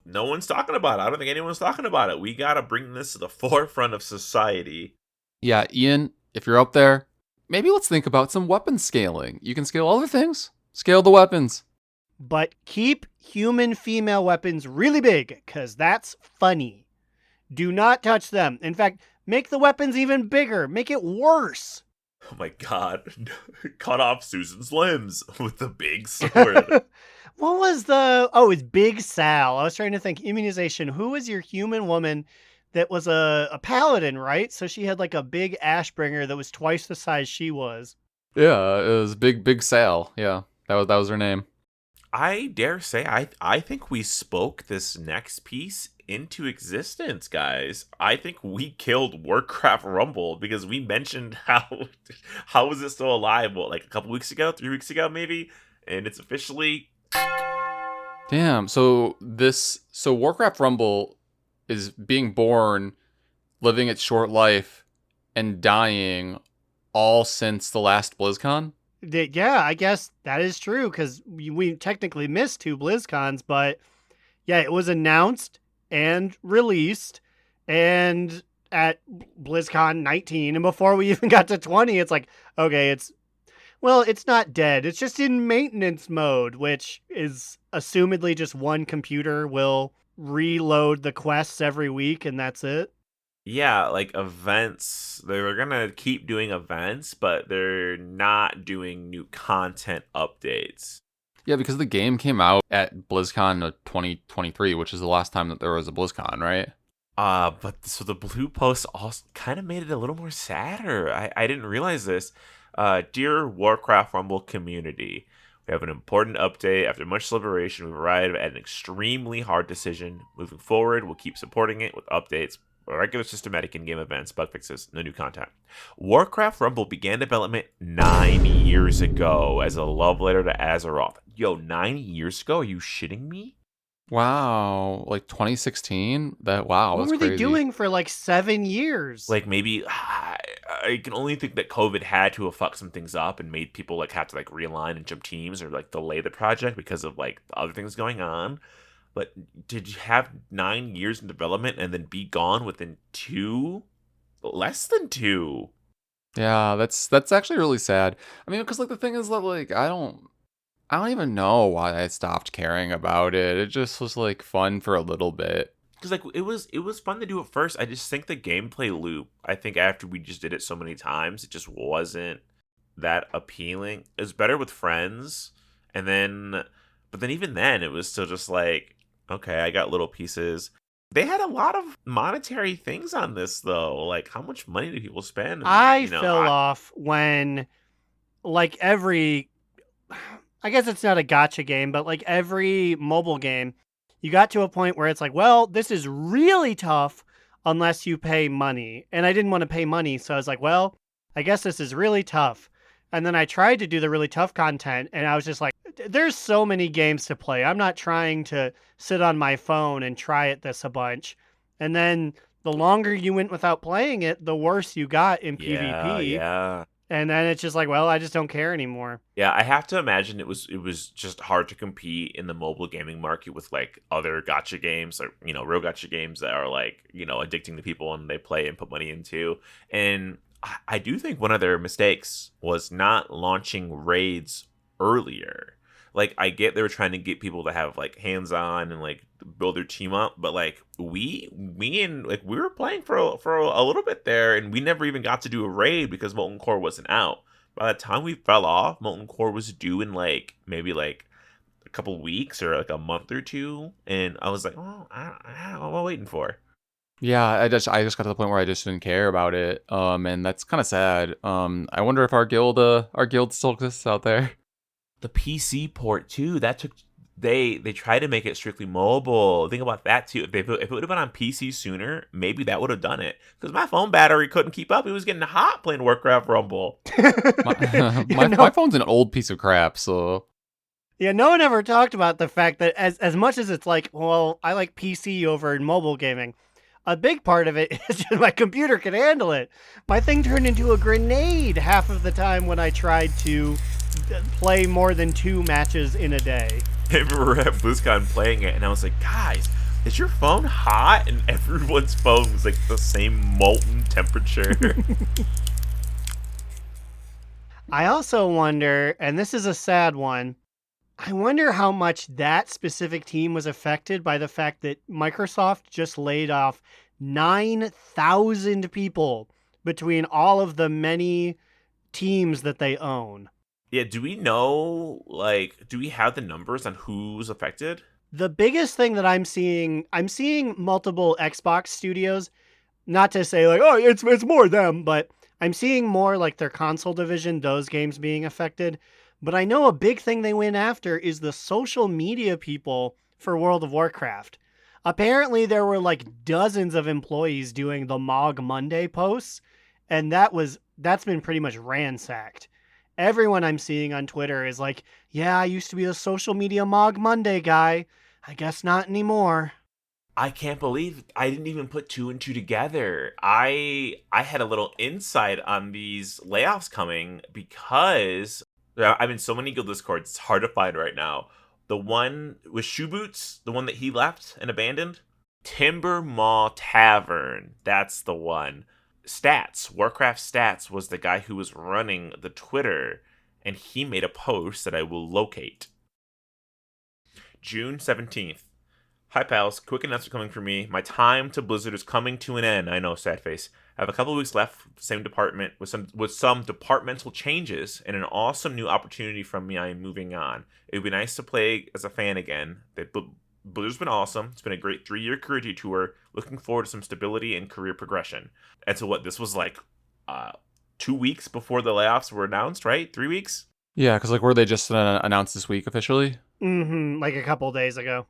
No one's talking about it. I don't think anyone's talking about it. We gotta bring this to the forefront of society. Yeah, Ian, if you're up there, maybe let's think about some weapon scaling. You can scale other things. Scale the weapons. But keep human female weapons really big, because that's funny. Do not touch them. In fact, make the weapons even bigger. Make it worse. Oh my god. Cut off Susan's limbs with the big sword. What was the... Oh, it's Big Sal. I was trying to think. Immunization. Who was your human woman that was a paladin, right? So she had like a big Ashbringer that was twice the size she was. Yeah, it was Big Sal. Yeah, that was her name. I dare say, I think we spoke this next piece into existence, guys. I think we killed Warcraft Rumble because we mentioned how is it still alive? What, like a couple weeks ago, 3 weeks ago, maybe, and it's officially. Damn. So Warcraft Rumble is being born, living its short life, and dying all since the last BlizzCon. Yeah, I guess that is true because we technically missed 2 BlizzCons, but yeah, it was announced and released and at BlizzCon 19, and before we even got to 20, it's like, okay, it's not dead. It's just in maintenance mode, which is assumedly just one computer will reload the quests every week and that's it. Yeah, like events. They were gonna keep doing events, but they're not doing new content updates. Yeah, because the game came out at BlizzCon of 2023, which is the last time that there was a BlizzCon, right? But so the blue post also kind of made it a little more sadder. I didn't realize this. Dear Warcraft Rumble community, we have an important update. After much deliberation, we've arrived at an extremely hard decision. Moving forward, we'll keep supporting it with updates, regular systematic in-game events, bug fixes, no new content. Warcraft Rumble began development 9 years ago as a love letter to Azeroth. Yo, 9 years ago? Are you shitting me? Wow, like 2016? Wow, what that's were crazy. they doing for like 7 years? Like maybe I can only think that COVID had to have fucked some things up and made people like have to like realign and jump teams or like delay the project because of like other things going on. But did you have 9 years in development and then be gone within less than 2? Yeah, that's actually really sad. I mean, because like the thing is that like I don't even know why I stopped caring about it. It just was like fun for a little bit. Because like it was fun to do at first. I just think the gameplay loop, I think after we just did it so many times, it just wasn't that appealing. It was better with friends, but then even then it was still just like, okay, I got little pieces. They had a lot of monetary things on this though. Like how much money do people spend? I fell off when like I guess it's not a gacha game, but like every mobile game, you got to a point where it's like, well, this is really tough unless you pay money. And I didn't want to pay money, so I was like, well, I guess this is really tough. And then I tried to do the really tough content, and I was just like, there's so many games to play. I'm not trying to sit on my phone and try at this a bunch. And then the longer you went without playing it, the worse you got in PvP. Yeah. And then it's just like, well, I just don't care anymore. Yeah, I have to imagine it was just hard to compete in the mobile gaming market with like other gacha games, or real gacha games that are like addicting to people and they play and put money into. And I do think one of their mistakes was not launching raids earlier. Like I get they were trying to get people to have like hands on and like build their team up, but like we were playing for a little bit there, and we never even got to do a raid because Molten Core wasn't out. By the time we fell off, Molten Core was due in like maybe like a couple weeks or like a month or two, and I was like, oh, what am I waiting for? Yeah, I just got to the point where I just didn't care about it, and that's kind of sad. I wonder if our guild still exists out there. The PC port too. That took they tried to make it strictly mobile. Think about that too. If it would have been on PC sooner, maybe that would have done it. Because my phone battery couldn't keep up. It was getting hot playing Warcraft Rumble. My phone's an old piece of crap, so. Yeah, no one ever talked about the fact that as much as it's like, well, I like PC over mobile gaming. A big part of it is just my computer can handle it. My thing turned into a grenade half of the time when I tried to play more than 2 matches in a day. I remember at BlizzCon playing it, and I was like, guys, is your phone hot? And everyone's phone was like the same molten temperature. I also wonder, and this is a sad one, I wonder how much that specific team was affected by the fact that Microsoft just laid off 9,000 people between all of the many teams that they own. Yeah, do we know, like, do we have the numbers on who's affected? The biggest thing that I'm seeing multiple Xbox studios, not to say like, oh, it's more them, but I'm seeing more like their console division, those games being affected. But I know a big thing they went after is the social media people for World of Warcraft. Apparently there were like dozens of employees doing the Mog Monday posts, and that's been pretty much ransacked. Everyone I'm seeing on Twitter is like, yeah, I used to be a social media Mog Monday guy. I guess not anymore. I can't believe I didn't even put 2 and 2 together. I had a little insight on these layoffs coming because I'm in so many guild discords, it's hard to find right now. The one with Shoe Boots, the one that he left and abandoned, Timber Maw Tavern, that's the one. Stats, Warcraft Stats was the guy who was running the Twitter, and he made a post that I will locate. June 17th. Hi pals, quick announcement coming from me. My time to Blizzard is coming to an end. I know, sad face. I have a couple of weeks left with the same department with some departmental changes and an awesome new opportunity from me. I am moving on. It would be nice to play as a fan again. Blizzard's been awesome. It's been a great 3-year career detour. Looking forward to some stability and career progression. And so what, this was like 2 weeks before the layoffs were announced, right? 3 weeks? Yeah, because like were they just announced this week officially? Mm-hmm, like a couple days ago.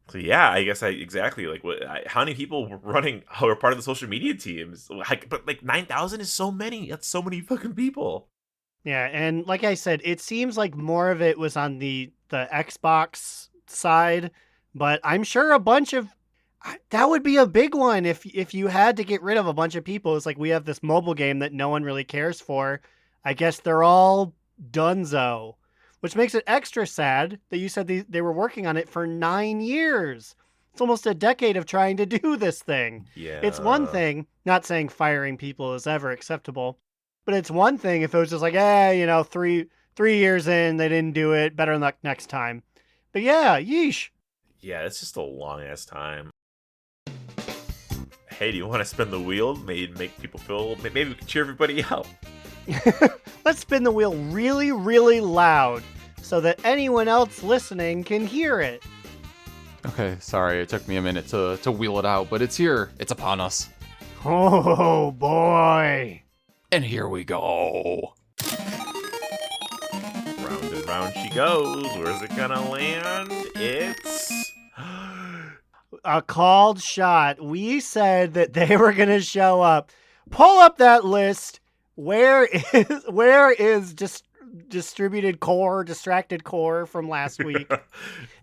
So yeah, I guess exactly like how many people were running or part of the social media teams? But like 9,000 is so many. That's so many fucking people. Yeah, and like I said, it seems like more of it was on the Xbox side, but I'm sure a bunch of that would be a big one if you had to get rid of a bunch of people. It's like we have this mobile game that no one really cares for. I guess they're all donezo. Which makes it extra sad that you said they were working on it for 9 years. It's almost a decade of trying to do this thing. Yeah. It's one thing, not saying firing people is ever acceptable, but it's one thing if it was just like, 3 years in, they didn't do it, better luck next time. But yeah, yeesh. Yeah, it's just a long ass time. Hey, do you want to spin the wheel? Make people feel, maybe we can cheer everybody up. Let's spin the wheel really, really loud so that anyone else listening can hear it. Okay, sorry, it took me a minute to wheel it out, but it's here. It's upon us. Oh, boy. And here we go. Round and round she goes. Where's it gonna land? It's a called shot. We said that they were going to show up. Pull up that list. Where is distributed core, distracted core from last week?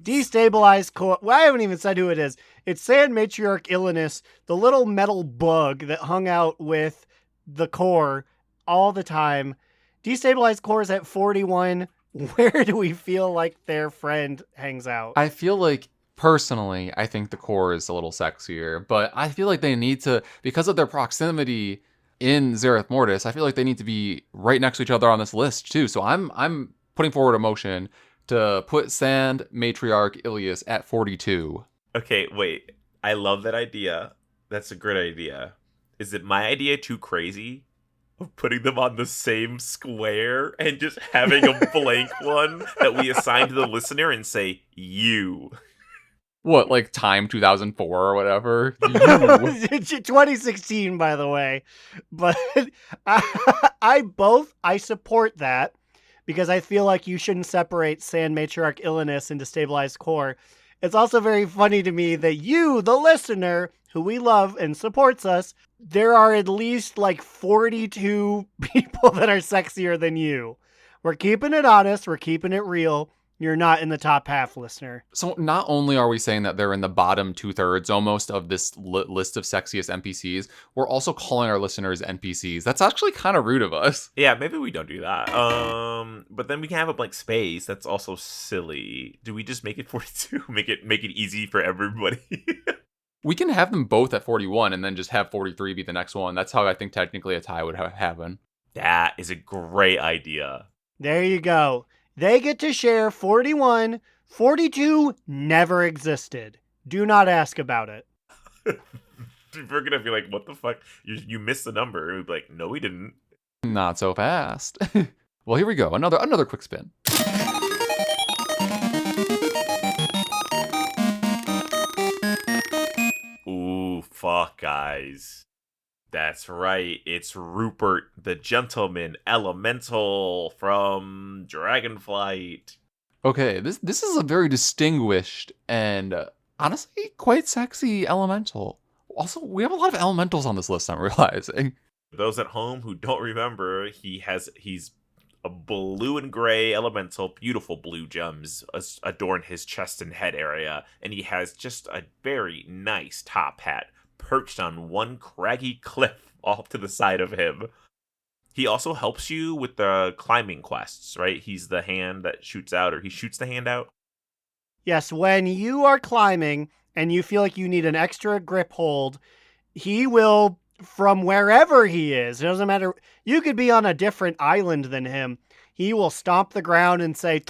Destabilized core. Well, I haven't even said who it is. It's Sand Matriarch Illinus, the little metal bug that hung out with the core all the time. Destabilized core is at 41. Where do we feel like their friend hangs out? I feel like, personally, I think the core is a little sexier, but I feel like they need to, because of their proximity in Zereth Mortis, I feel like they need to be right next to each other on this list too. So I'm putting forward a motion to put Sand Matriarch Ilias at 42. Okay, wait. I love that idea. That's a great idea. Is it my idea too crazy of putting them on the same square and just having a blank one that we assign to the listener and say, you? What, like Time 2004 or whatever? 2016, by the way. But I support that because I feel like you shouldn't separate Sand Matriarch Illinus and Destabilized Core. It's also very funny to me that you, the listener, who we love and supports us, there are at least like 42 people that are sexier than you. We're keeping it honest. We're keeping it real. You're not in the top half, listener. So not only are we saying that they're in the bottom 2/3 almost of this list of sexiest NPCs, we're also calling our listeners NPCs. That's actually kind of rude of us. Yeah, maybe we don't do that. But then we can have a blank space. That's also silly. Do we just make it 42? Make it easy for everybody. We can have them both at 41 and then just have 43 be the next one. That's how I think technically a tie would happen. That is a great idea. There you go. They get to share 41. 42 never existed. Do not ask about it. We're gonna be like, what the fuck? You missed the number. And we'd be like, no, we didn't. Not so fast. Well, here we go. Another quick spin. Ooh, fuck, guys. That's right. It's Rupert, the Gentleman Elemental from Dragonflight. Okay, this is a very distinguished and honestly quite sexy elemental. Also, we have a lot of elementals on this list, I'm realizing. For those at home who don't remember, he's a blue and gray elemental. Beautiful blue gems adorn his chest and head area, and he has just a very nice top hat perched on one craggy cliff off to the side of him. He also helps you with the climbing quests, right? He's the hand that shoots out, or he shoots the hand out. Yes, when you are climbing and you feel like you need an extra grip hold, he will, from wherever he is, it doesn't matter, you could be on a different island than him, he will stomp the ground and say,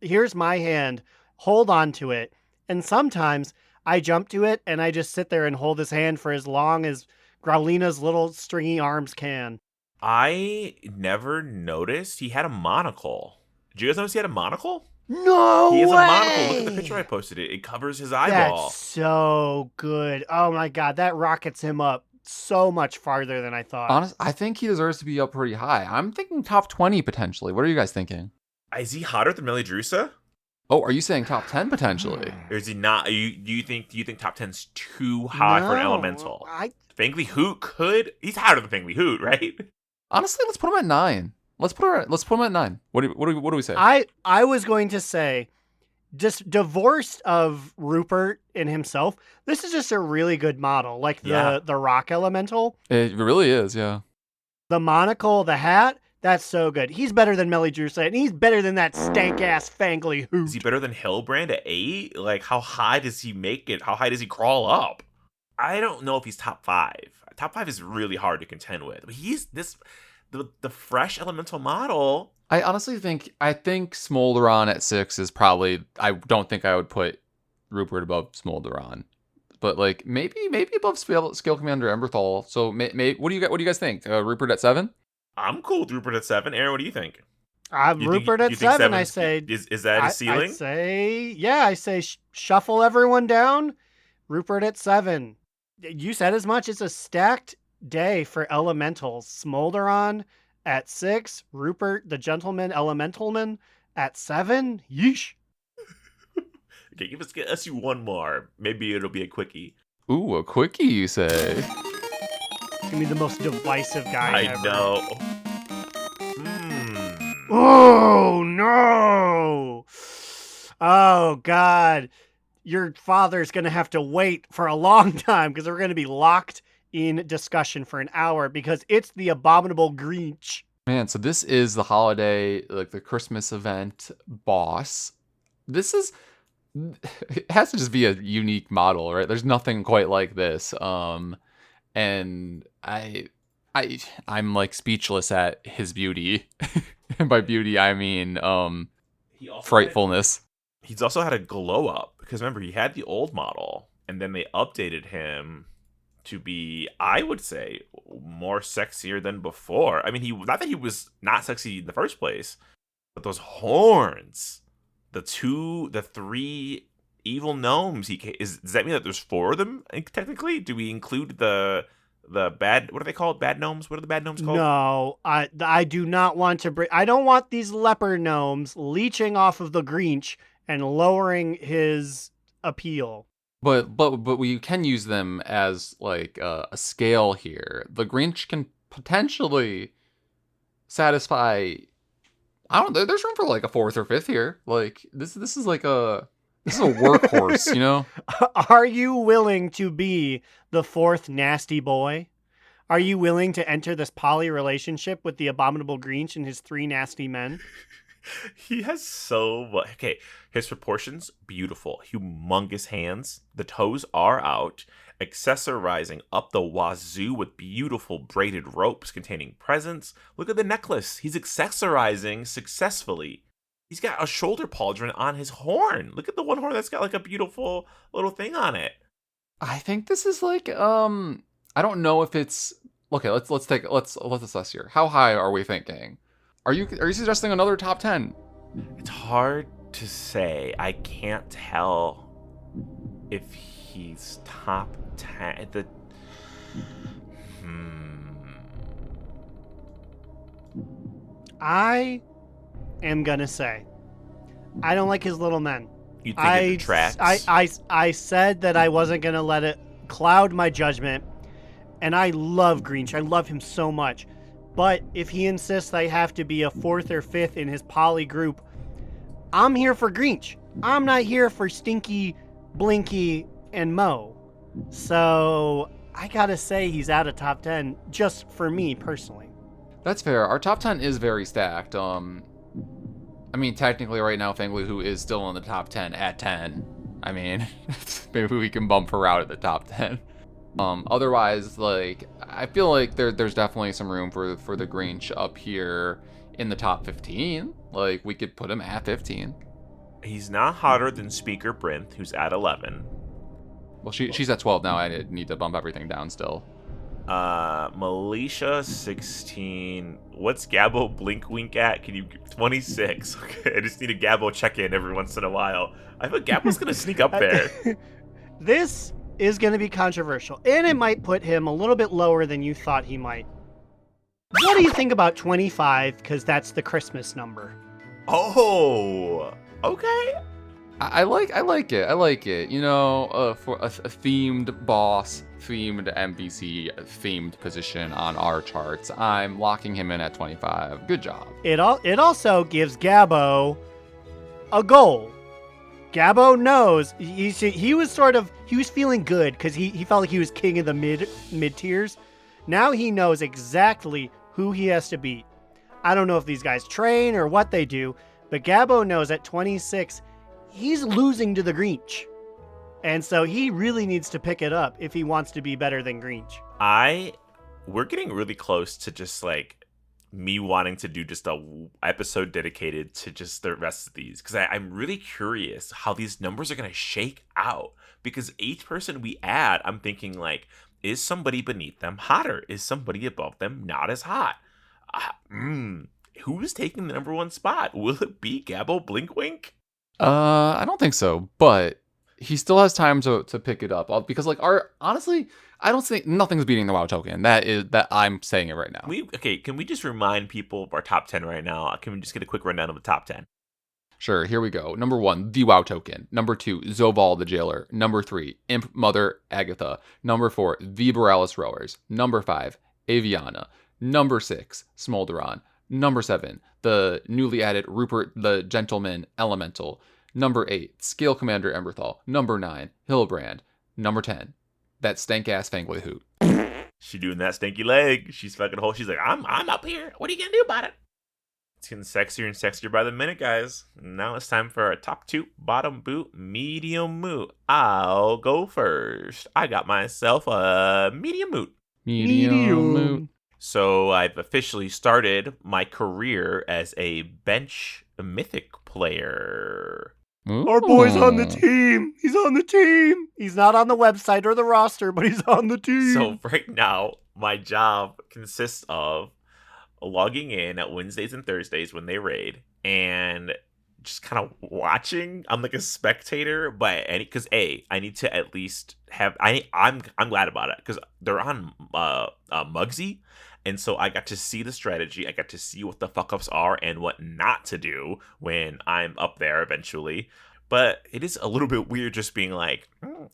here's my hand, hold on to it. And sometimes I jump to it and I just sit there and hold his hand for as long as Growlina's little stringy arms can. I never noticed he had a monocle. Did you guys notice he had a monocle? No He has way! a monocle. Look at the picture I posted. It covers his eyeball. That's so good. Oh my god, that rockets him up so much farther than I thought. Honestly, I think he deserves to be up pretty high. I'm thinking top 20 potentially. What are you guys thinking? Is he hotter than Melidrusa? Oh, are you saying top 10 potentially? Or is he not? Do you think top 10's too high for an No, elemental? Fangly Hoot could. He's hotter than Fangly Hoot, right? Honestly, let's put him at 9. Let's put him at 9. What do we say? I was going to say, just divorced of Rupert in himself, this is just a really good model. Like the rock elemental. It really is, yeah. The monocle, the hat, that's so good. He's better than Melidrusa, and he's better than that stank-ass Fangly Hoot. Is he better than Hillbrand at 8? Like, how high does he make it? How high does he crawl up? I don't know if he's top 5. Top 5 is really hard to contend with. But he's the fresh elemental model. I honestly think Smolderon at 6 is probably. I don't think I would put Rupert above Smolderon, but like maybe above Scale Commander Emberthal. So what do you guys think? Rupert at 7? I'm cool with Rupert at 7. Aaron, what do you think? Rupert at 7, I say. Is that his ceiling? I say shuffle everyone down. Rupert at 7. You said as much. It's a stacked day for elementals. Smolderon at 6. Rupert, the Gentleman Elementalman, at 7. Yeesh. Okay, give us one more. Maybe it'll be a quickie. Ooh, a quickie, you say? It's gonna be the most divisive guy ever. I know. Oh, no! Oh, God. Your father's going to have to wait for a long time because we're going to be locked in discussion for an hour because it's the Abominable Grinch. Man, so this is the holiday, like the Christmas event boss. It has to just be a unique model, right? There's nothing quite like this. And I'm like speechless at his beauty. And by beauty, I mean frightfulness. He's also had a glow up because remember he had the old model and then they updated him to be, I would say, more sexier than before. I mean, not that he was not sexy in the first place, but those horns, the 3 evil gnomes. Does that mean that there's 4 of them technically? Do we include the bad? What are they called? Bad gnomes? What are the bad gnomes called? No, I do not want to I don't want these leper gnomes leeching off of the Grinch and lowering his appeal. But we can use them as like a scale here. The Grinch can potentially satisfy I don't. There's room for like a fourth or fifth here. Like this is like this is a workhorse, you know. Are you willing to be the fourth nasty boy? Are you willing to enter this poly relationship with the abominable Grinch and his 3 nasty men? He has so much. Okay, his proportions, beautiful. Humongous hands. The toes are out. Accessorizing up the wazoo with beautiful braided ropes containing presents. Look at the necklace. He's accessorizing successfully. He's got a shoulder pauldron on his horn. Look at the one horn that's got like a beautiful little thing on it. I think this is like I don't know if it's okay. Let's assess here. How high are we thinking? Are you suggesting another top 10? It's hard to say. I can't tell if he's top 10. I am gonna say I don't like his little men. You think it detracts? I said that I wasn't gonna let it cloud my judgment, and I love Grinch. I love him so much. But if he insists I have to be a fourth or fifth in his poly group, I'm here for Grinch. I'm not here for Stinky, Blinky, and Mo. So I gotta say he's out of top 10 just for me personally. That's fair. Our top 10 is very stacked. I mean, technically right now, Fangly Who is still in the top 10 at 10. I mean, maybe we can bump her out at the top 10. Otherwise, like, I feel like there's definitely some room for the Grinch up here in the top 15. Like, we could put him at 15. He's not hotter than Speaker Brinth, who's at 11. Well, she's at 12 now. I need to bump everything down still. Militia 16. What's Gabbo Blink Wink at? 26? Okay, I just need a Gabbo check-in every once in a while. I thought Gabbo's gonna sneak up there. This is going to be controversial, and it might put him a little bit lower than you thought he might. What do you think about 25? Because that's the Christmas number. Oh, okay. I like it. I like it. You know, for a themed boss, themed NPC, themed position on our charts, I'm locking him in at 25. Good job. It also gives Gabbo a goal. Gabbo knows he was feeling good because he felt like he was king of the mid tiers. Now he knows exactly who he has to beat. I don't know if these guys train or what they do, but Gabbo knows at 26 he's losing to the Grinch. And so he really needs to pick it up if he wants to be better than Grinch. We're getting really close to just like me wanting to do just a episode dedicated to just the rest of these, because I'm really curious how these numbers are going to shake out, because each person we add, I'm thinking like, is somebody beneath them hotter? Is somebody above them not as hot? Who's taking the number 1 spot? Will it be Gabbo Blinkwink? I don't think so, but he still has time to pick it up, because like honestly, I don't think nothing's beating the WoW token. That I'm saying it right now. Can we just remind people of our top 10 right now? Can we just get a quick rundown of the top 10? Sure, here we go. Number 1, the WoW token. Number 2, Zoval the Jailer. Number 3, Imp Mother Agatha. Number 4, the Borealis Rowers. Number 5, Aviana. Number 6, Smolderon. Number 7, the newly added Rupert the Gentleman Elemental. Number 8, Scale Commander Emberthal. Number 9, Hillbrand. Number 10, that stank-ass Fangly Hoot. She doing that stinky leg. She's fucking whole. She's like, I'm up here. What are you gonna do about it? It's getting sexier and sexier by the minute, guys. Now it's time for our top 2, bottom boot, medium moot. I'll go first. I got myself a medium moot. Medium moot. So I've officially started my career as a bench mythic player. Ooh. Our boy's on the team. He's on the team. He's not on the website or the roster, but he's on the team. So right now, my job consists of logging in at Wednesdays and Thursdays when they raid, and just kind of watching. I'm like a spectator, but because I need to at least have. I'm glad about it because they're on Mugsy. And so I got to see the strategy. I got to see what the fuck-ups are and what not to do when I'm up there eventually. But it is a little bit weird just being like,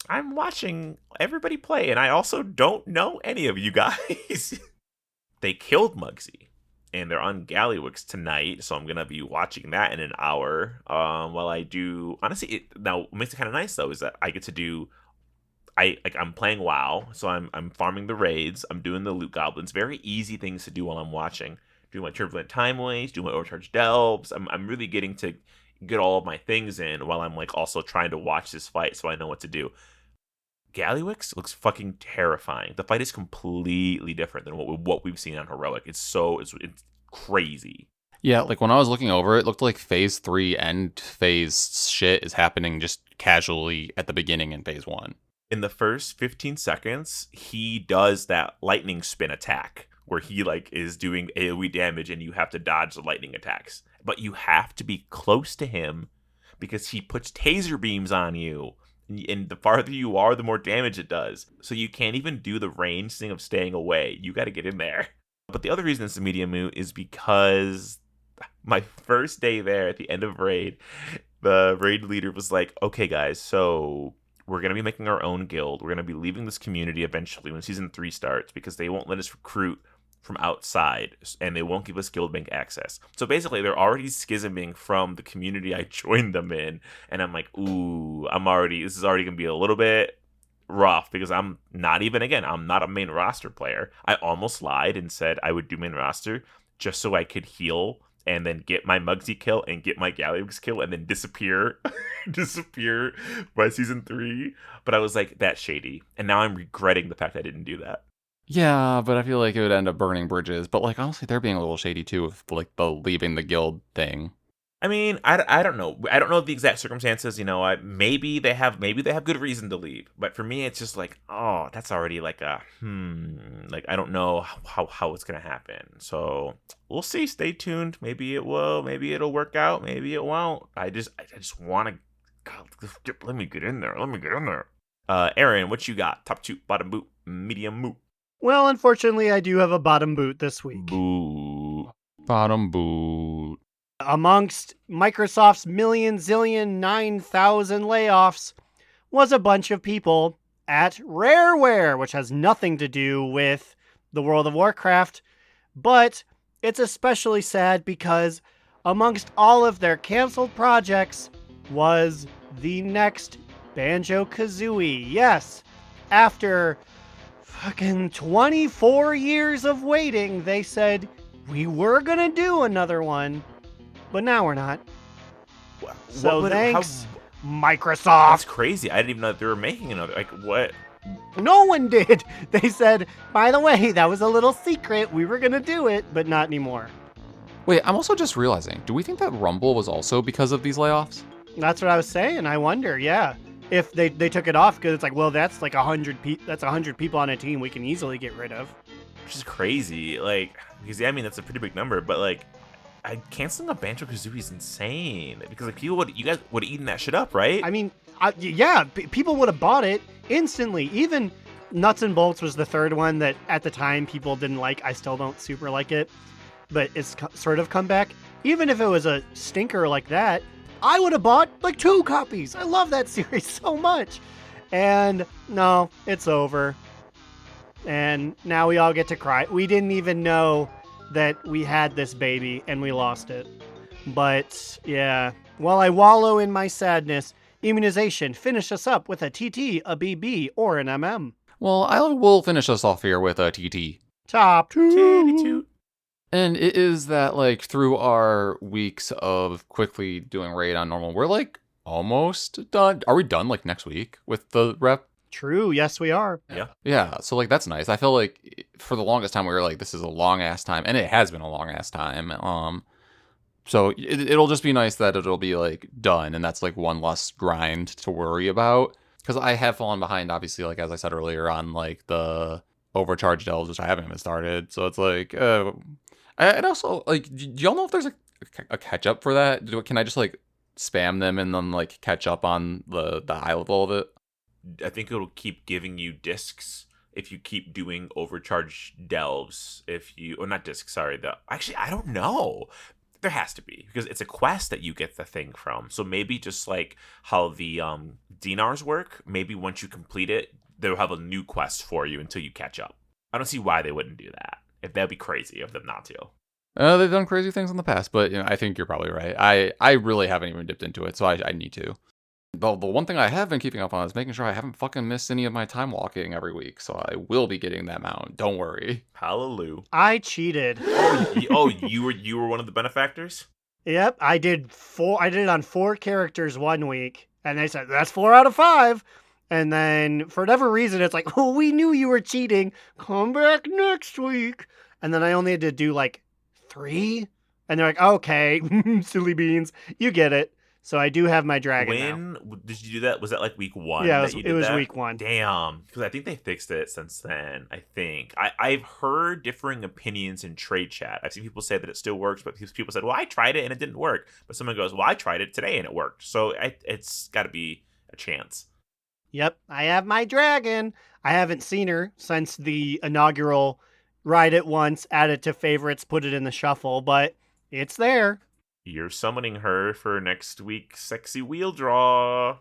I'm watching everybody play, and I also don't know any of you guys. They killed Mugsy. and they're on Gallywix tonight, so I'm gonna be watching that in an hour. While I do, honestly, now what makes it kind of nice though is that I get to do. I'm playing WoW, so I'm farming the raids. I'm doing the loot goblins. Very easy things to do while I'm watching. Doing my turbulent time waste, doing my overcharged delves. I'm really getting to get all of my things in while I'm like also trying to watch this fight, so I know what to do. Gallywix looks fucking terrifying. The fight is completely different than what we've seen on Heroic. It's crazy. Yeah, like when I was looking over, it looked like phase 3 and phase shit is happening just casually at the beginning in phase 1. In the first 15 seconds, he does that lightning spin attack where he like is doing AoE damage and you have to dodge the lightning attacks. But you have to be close to him because he puts taser beams on you. And the farther you are, the more damage it does. So you can't even do the range thing of staying away. You got to get in there. But the other reason it's a medium moot is because my first day there at the end of raid, the raid leader was like, okay, guys, so we're going to be making our own guild. We're going to be leaving this community eventually when season 3 starts because they won't let us recruit from outside and they won't give us guild bank access. So basically they're already schisming from the community I joined them in, and I'm like, ooh, this is already gonna be a little bit rough because I'm not a main roster player. I almost lied and said I would do main roster just so I could heal and then get my Mugsy kill and get my Gallywix kill and then disappear by season 3. But I was like, that's shady, and now I'm regretting the fact I didn't do that. Yeah, but I feel like it would end up burning bridges. But like honestly, they're being a little shady too with like the leaving the guild thing. I mean, I don't know. I don't know the exact circumstances. Maybe they have good reason to leave. But for me, it's just like, oh, that's already like a like I don't know how it's gonna happen. So we'll see. Stay tuned. Maybe it will. Maybe it'll work out. Maybe it won't. I just want to. God, let me get in there. Aaron, what you got? Top 2, bottom boot, medium moot. Well, unfortunately, I do have a bottom boot this week. Boo. Bottom boot. Amongst Microsoft's million zillion 9,000 layoffs was a bunch of people at Rareware, which has nothing to do with the World of Warcraft, but it's especially sad because amongst all of their canceled projects was the next Banjo-Kazooie. Yes, after fucking 24 years of waiting, they said, we were gonna do another one, but now we're not. So thanks, Microsoft. That's crazy. I didn't even know that they were making another. Like, what? No one did. They said, by the way, that was a little secret. We were gonna do it, but not anymore. Wait, I'm also just realizing, do we think that Rumble was also because of these layoffs? That's what I was saying. I wonder, yeah. If they took it off because it's like, well, that's like 100 that's 100 people on a team we can easily get rid of. Which is crazy. Like, because I mean that's a pretty big number, but like, canceling a Banjo-Kazooie is insane because like you guys would have eaten that shit up, right? I mean, yeah, people would have bought it instantly. Even Nuts and Bolts was the third one that at the time people didn't like. I still don't super like it, but it's sort of come back. Even if it was a stinker like that, I would have bought like 2 copies. I love that series so much. And no, it's over. And now we all get to cry. We didn't even know that we had this baby and we lost it. But yeah, while I wallow in my sadness, Immunization finished us up with a TT, a BB, or an MM. Well, I will finish us off here with a TT. Top 2. And it is that, like, through our weeks of quickly doing raid on normal, we're, like, almost done. Are we done, like, next week with the rep? True, yes, we are. Yeah. Yeah, so, like, that's nice. I feel like for the longest time, we were like, this is a long-ass time, and it has been a long-ass time. So it'll just be nice that it'll be, like, done, and that's, like, one less grind to worry about. Because I have fallen behind, obviously, like, as I said earlier, on, like, the overcharged elves, which I haven't even started. So it's, like, and also, like, do y'all know if there's a catch-up for that? Can I just, like, spam them and then, like, catch up on the high level of it? I think it'll keep giving you discs if you keep doing overcharged delves. Not discs, sorry. Actually, I don't know. There has to be, because it's a quest that you get the thing from. So maybe just like how the dinars work, maybe once you complete it, they'll have a new quest for you until you catch up. I don't see why they wouldn't do that. If that'd be crazy of them not to. They've done crazy things in the past, but I think you're probably right. I really haven't even dipped into it, so I need to. The one thing I have been keeping up on is making sure I haven't fucking missed any of my time walking every week, so I will be getting that mount. Don't worry. Hallelujah. I cheated. You were one of the benefactors? Yep, I did it on 4 characters one week, and they said that's 4 out of 5. And then for whatever reason, it's like, oh, we knew you were cheating. Come back next week. And then I only had to do like 3, and they're like, okay, silly beans, you get it. So I do have my dragon now. When did you do that? Was that like week 1? Yeah, that you did it was that? week 1. Damn, because I think they fixed it since then. I think I've heard differing opinions in trade chat. I've seen people say that it still works, but people said, "Well, I tried it and it didn't work." But someone goes, "Well, I tried it today and it worked." So it's got to be a chance. Yep, I have my dragon. I haven't seen her since the inaugural ride it once, add it to favorites, put it in the shuffle, but it's there. You're summoning her for next week's sexy wheel draw.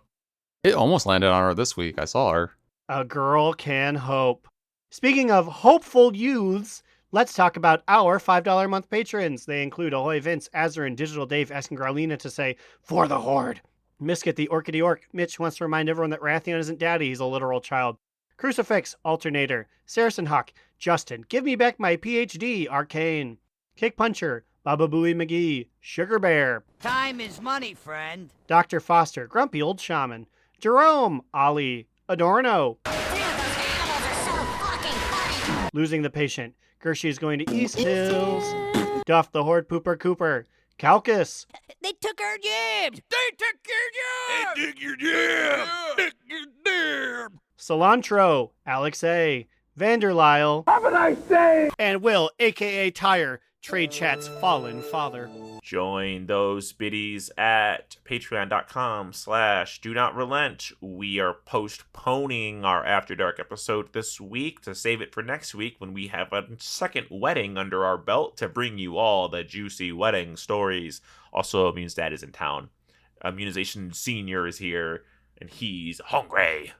It almost landed on her this week. I saw her. A girl can hope. Speaking of hopeful youths, let's talk about our $5 a month patrons. They include Ahoy Vince, Azarin, Digital Dave, asking Growlina to say, "For the Horde." Misket the Orchidee Orc. Mitch wants to remind everyone that Rathion isn't daddy, he's a literal child. Crucifix, Alternator, Saracen Hawk, Justin, give me back my PhD, Arcane. Kick Puncher, Baba Booey McGee, Sugar Bear. Time is money, friend. Dr. Foster, Grumpy Old Shaman. Jerome, Ollie, Adorno. Damn, those animals are so fucking funny. Losing the Patient, Gershie is going to East Hills. Duff the Horde Pooper Cooper. Calcus. They took our jibs. Dig your jam! Dig your jam! Cilantro, Alex A., Vanderlyle. Have a nice day! And Will, a.k.a. Tire, Trade Chat's fallen father. Join those biddies at patreon.com/do not relent. We are postponing our After Dark episode this week to save it for next week when we have a second wedding under our belt to bring you all the juicy wedding stories. Also, Immune's dad is in town. Immunization Senior is here, and he's hungry.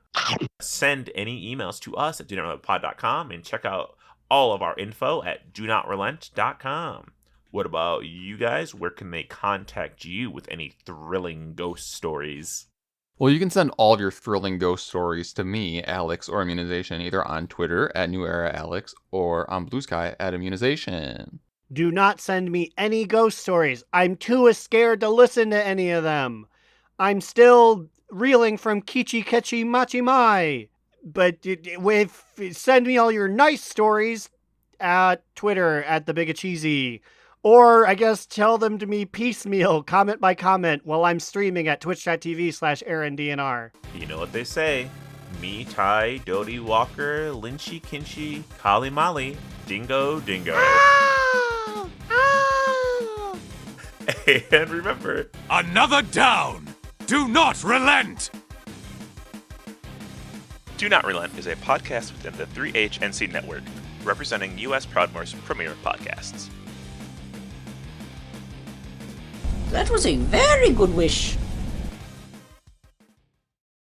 Send any emails to us at donotrelatpod.com and check out all of our info at donotRelent.com. What about you guys? Where can they contact you with any thrilling ghost stories? Well, you can send all of your thrilling ghost stories to me, Alex, or Immunization, either on Twitter at NewEraAlex or on Blue Sky at Immunization. Do not send me any ghost stories. I'm too scared to listen to any of them. I'm still reeling from Kichi Kechi Machi Mai. But send me all your nice stories at Twitter at the Bigacheesy. Or, I guess, tell them to me piecemeal, comment by comment, while I'm streaming at twitch.tv/AaronDNR. You know what they say. Me, Tai, Dodie, Walker, Lynchy, Kinchy, Kali Mali, Dingo, Dingo. Ow! Ow! And remember, Another down! Do not relent! Do Not Relent is a podcast within the 3HNC network, representing U.S. Proudmoore's premier podcasts. That was a very good wish.